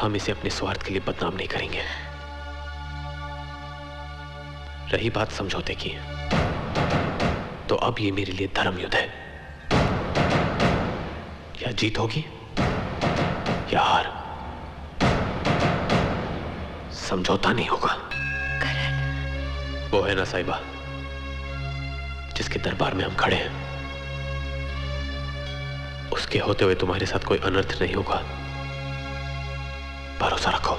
हम इसे अपने स्वार्थ के लिए बदनाम नहीं करेंगे। रही बात समझौते की, तो अब ये मेरे लिए धर्म युद्ध है। या जीत होगी या हार, समझौता नहीं होगा। वो है ना साहिबा जिसके दरबार में हम खड़े हैं, उसके होते हुए तुम्हारे साथ कोई अनर्थ नहीं होगा, भरोसा रखो।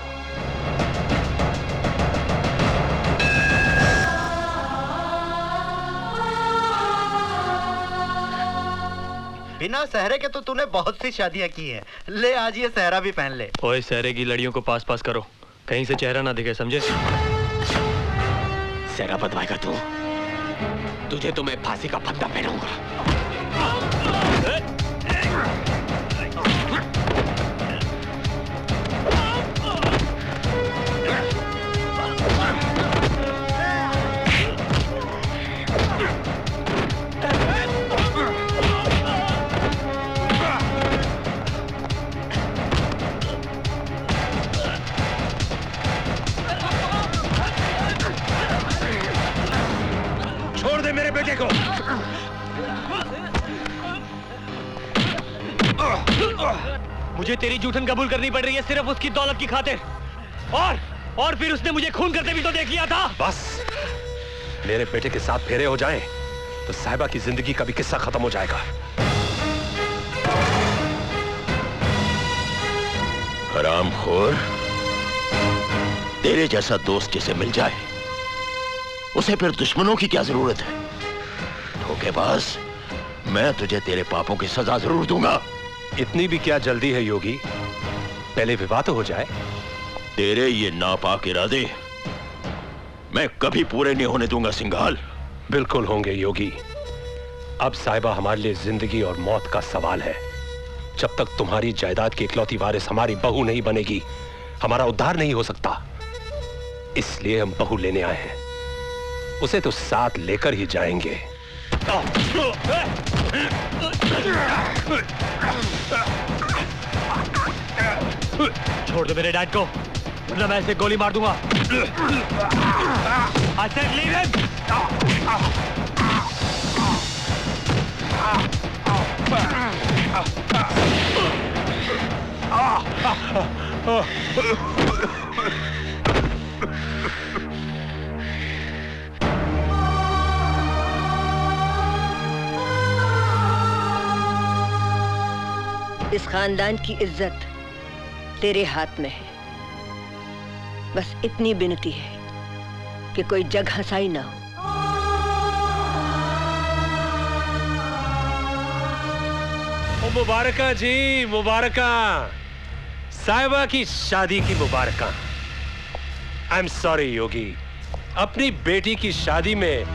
बिना सहरे के तो तूने बहुत सी शादियां की हैं। ले आज ये सहरा भी पहन ले। ओए सहरे की लड़ियों को पास पास करो, कहीं से चेहरा ना दिखे, समझे? सहरा बदवाएगा तू? तुझे तो मैं फांसी का फंदा पहनाऊंगा। छोड़ दे मेरे बेटे को। मुझे तेरी जूठन कबूल करनी पड़ रही है सिर्फ उसकी दौलत की खातिर, और फिर उसने मुझे खून करते भी तो देख लिया था। बस मेरे बेटे के साथ फेरे हो जाएं, तो साहिबा की जिंदगी का भी किस्सा खत्म हो जाएगा। हरामखोर, तेरे जैसा दोस्त जिसे मिल जाए उसे फिर दुश्मनों की क्या जरूरत है? धोखेबाज, मैं तुझे तेरे पापों की सजा जरूर दूंगा। इतनी भी क्या जल्दी है योगी? पहले विवाह तो हो जाए। तेरे ये नापाक इरादे मैं कभी पूरे नहीं होने दूंगा सिंघाल। बिल्कुल होंगे योगी। अब साहिबा हमारे लिए जिंदगी और मौत का सवाल है। जब तक तुम्हारी जायदाद की इकलौती वारिस हमारी बहू नहीं बनेगी, हमारा उद्धार नहीं हो सकता। इसलिए हम बहू लेने आए हैं, उसे तो साथ लेकर ही जाएंगे। छोड़ दो मेरे डैड को, वरना मैं ऐसे गोली मार दूंगा। I said leave him! इस खानदान की इज्जत तेरे हाथ में है। बस इतनी विनती है कि कोई जग हंसाई ना हो। मुबारका जी, मुबारका। साहिबा की शादी की मुबारका। आई एम सॉरी योगी, अपनी बेटी की शादी में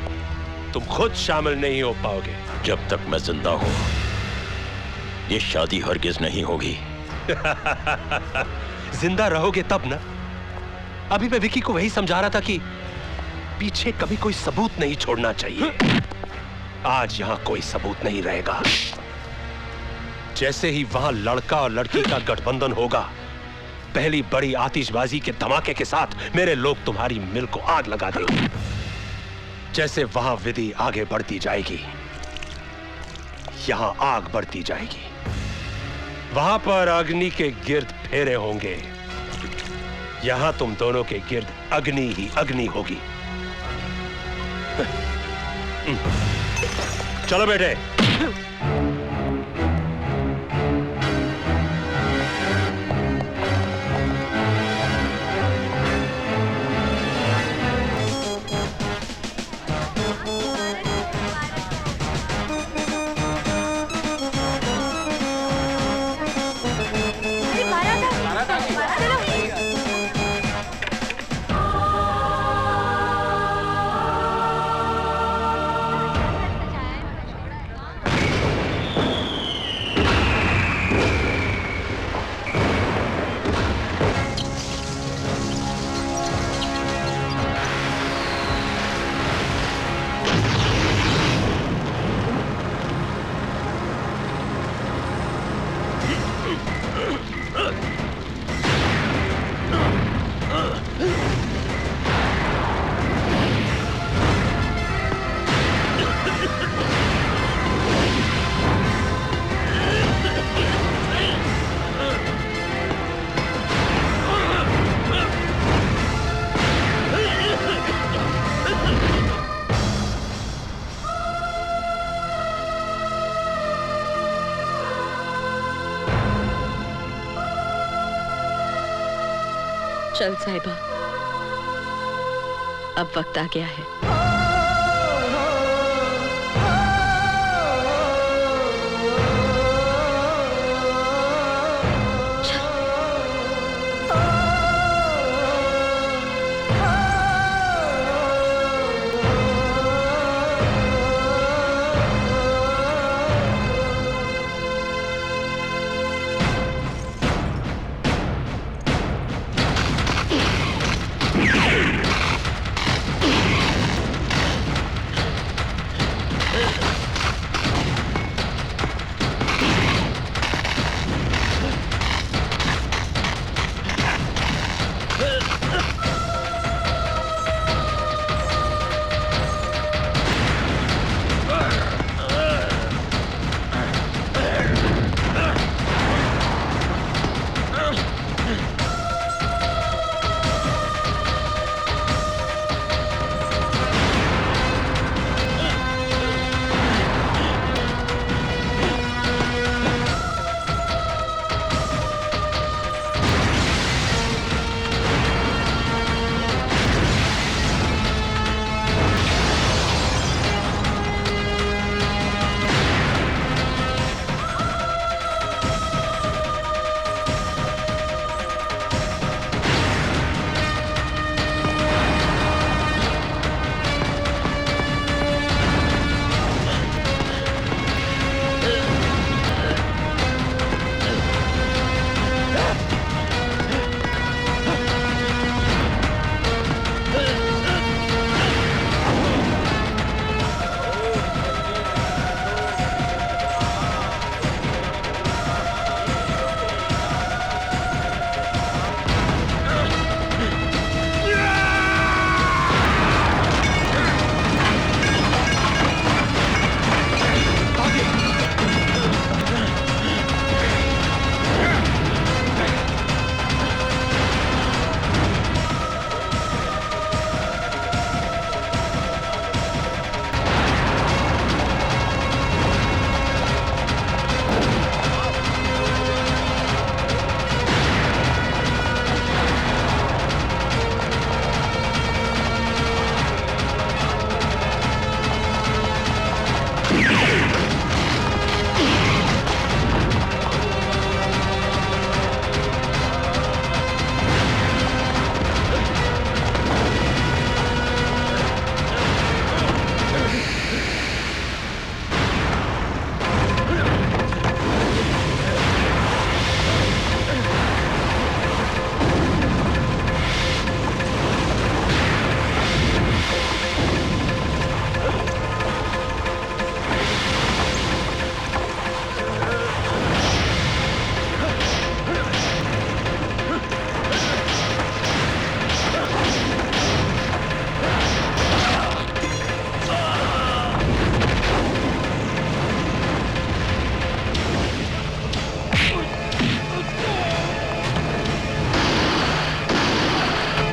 तुम खुद शामिल नहीं हो पाओगे। जब तक मैं जिंदा हूं ये शादी हरगिज नहीं होगी। जिंदा रहोगे तब ना। अभी मैं विकी को वही समझा रहा था कि पीछे कभी कोई सबूत नहीं छोड़ना चाहिए। आज यहां कोई सबूत नहीं रहेगा। जैसे ही वहां लड़का और लड़की का गठबंधन होगा, पहली बड़ी आतिशबाजी के धमाके के साथ मेरे लोग तुम्हारी मिल को आग लगा देंगे। जैसे वहां विधि आगे बढ़ती जाएगी, यहां आग बढ़ती जाएगी। वहां पर अग्नि के गिर्द फेरे होंगे, यहां तुम दोनों के गिर्द अग्नि ही अग्नि होगी। चलो बेटे। चल साहिबा, अब वक्त आ गया है।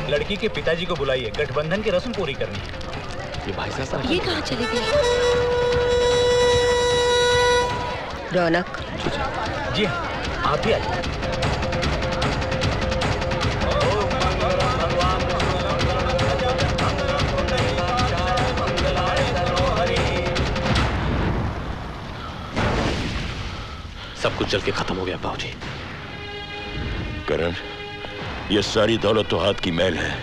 लड़की के पिताजी को बुलाइए, गठबंधन की रस्म पूरी करनी है। ये भाई साहब ये कहाँ चले गए? रौनक जी आप भी आइए। सब कुछ जल के खत्म हो गया बाबूजी। करण, ये सारी दौलत तो हाथ की मैल है।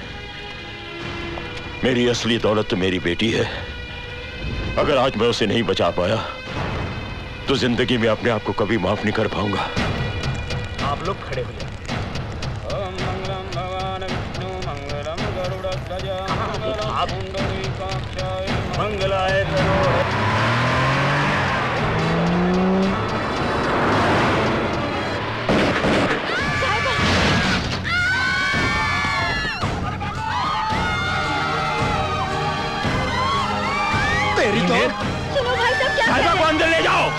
मेरी असली दौलत तो मेरी बेटी है। अगर आज मैं उसे नहीं बचा पाया तो जिंदगी में अपने आप को कभी माफ नहीं कर पाऊंगा। आप लोग खड़े हो जाए। ओम मंगलम भगवान विष्णु मंगलम गरुड़ध्वज मंगलाय करो। तेरी तो सुनो भाई साहब, क्या साहिबा को अंदर ले जाओ।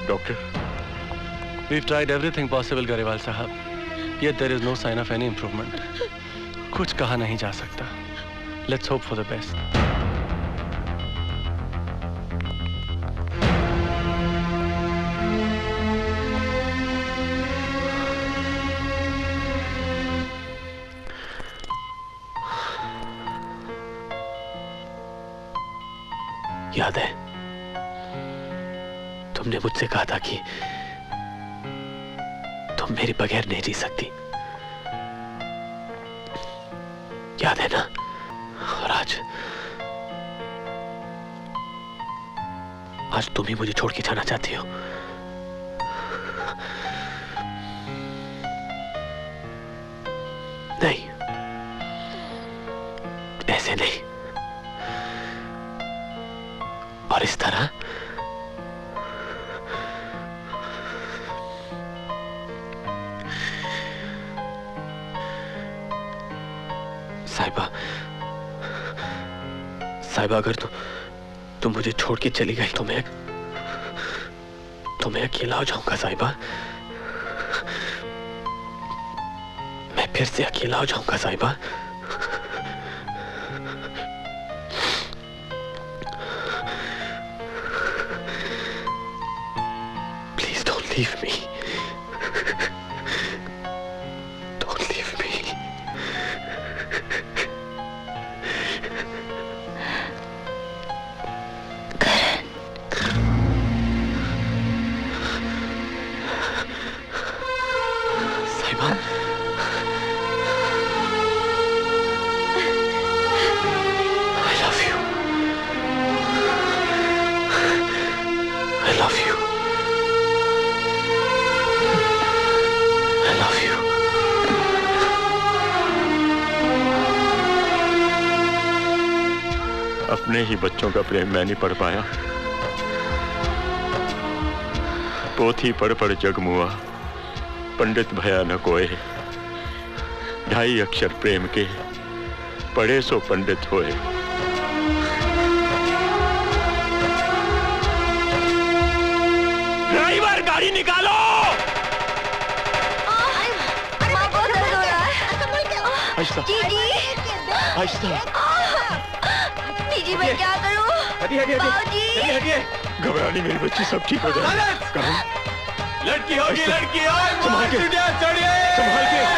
Doctor? We've tried everything possible, Garewal साहब. Yet there is no sign of any improvement. कुछ कहा नहीं जा सकता. Let's hope for the best. याद है तुमने मुझसे कहा था कि तुम मेरे बगैर नहीं जी सकती, याद है ना? और आज तुम ही मुझे छोड़ के जाना चाहती हो। नहीं, ऐसे नहीं, और इस तरह। साहिबा, अगर तुम मुझे छोड़ के चली गई तो मैं अकेला हो जाऊंगा साहिबा। मैं फिर से अकेला हो जाऊंगा साहिबा। Please don't leave me, don't leave me. अपने ही बच्चों का प्रेम मैं नहीं पढ़ पाया। पोथी पढ़ पढ़ जग मुआ, पंडित भया न कोय। 2.5 अक्षर प्रेम के, पढ़े सो पंडित होए। ड्राइवर, गाड़ी निकालो। आहिस्ता, आहिस्ता। जी मैं क्या करूं? हटिए। घबरानी मेरी बच्ची, सब ठीक हो जाएगा। लड़की होगी, लड़की। संभाल के, संभाल के।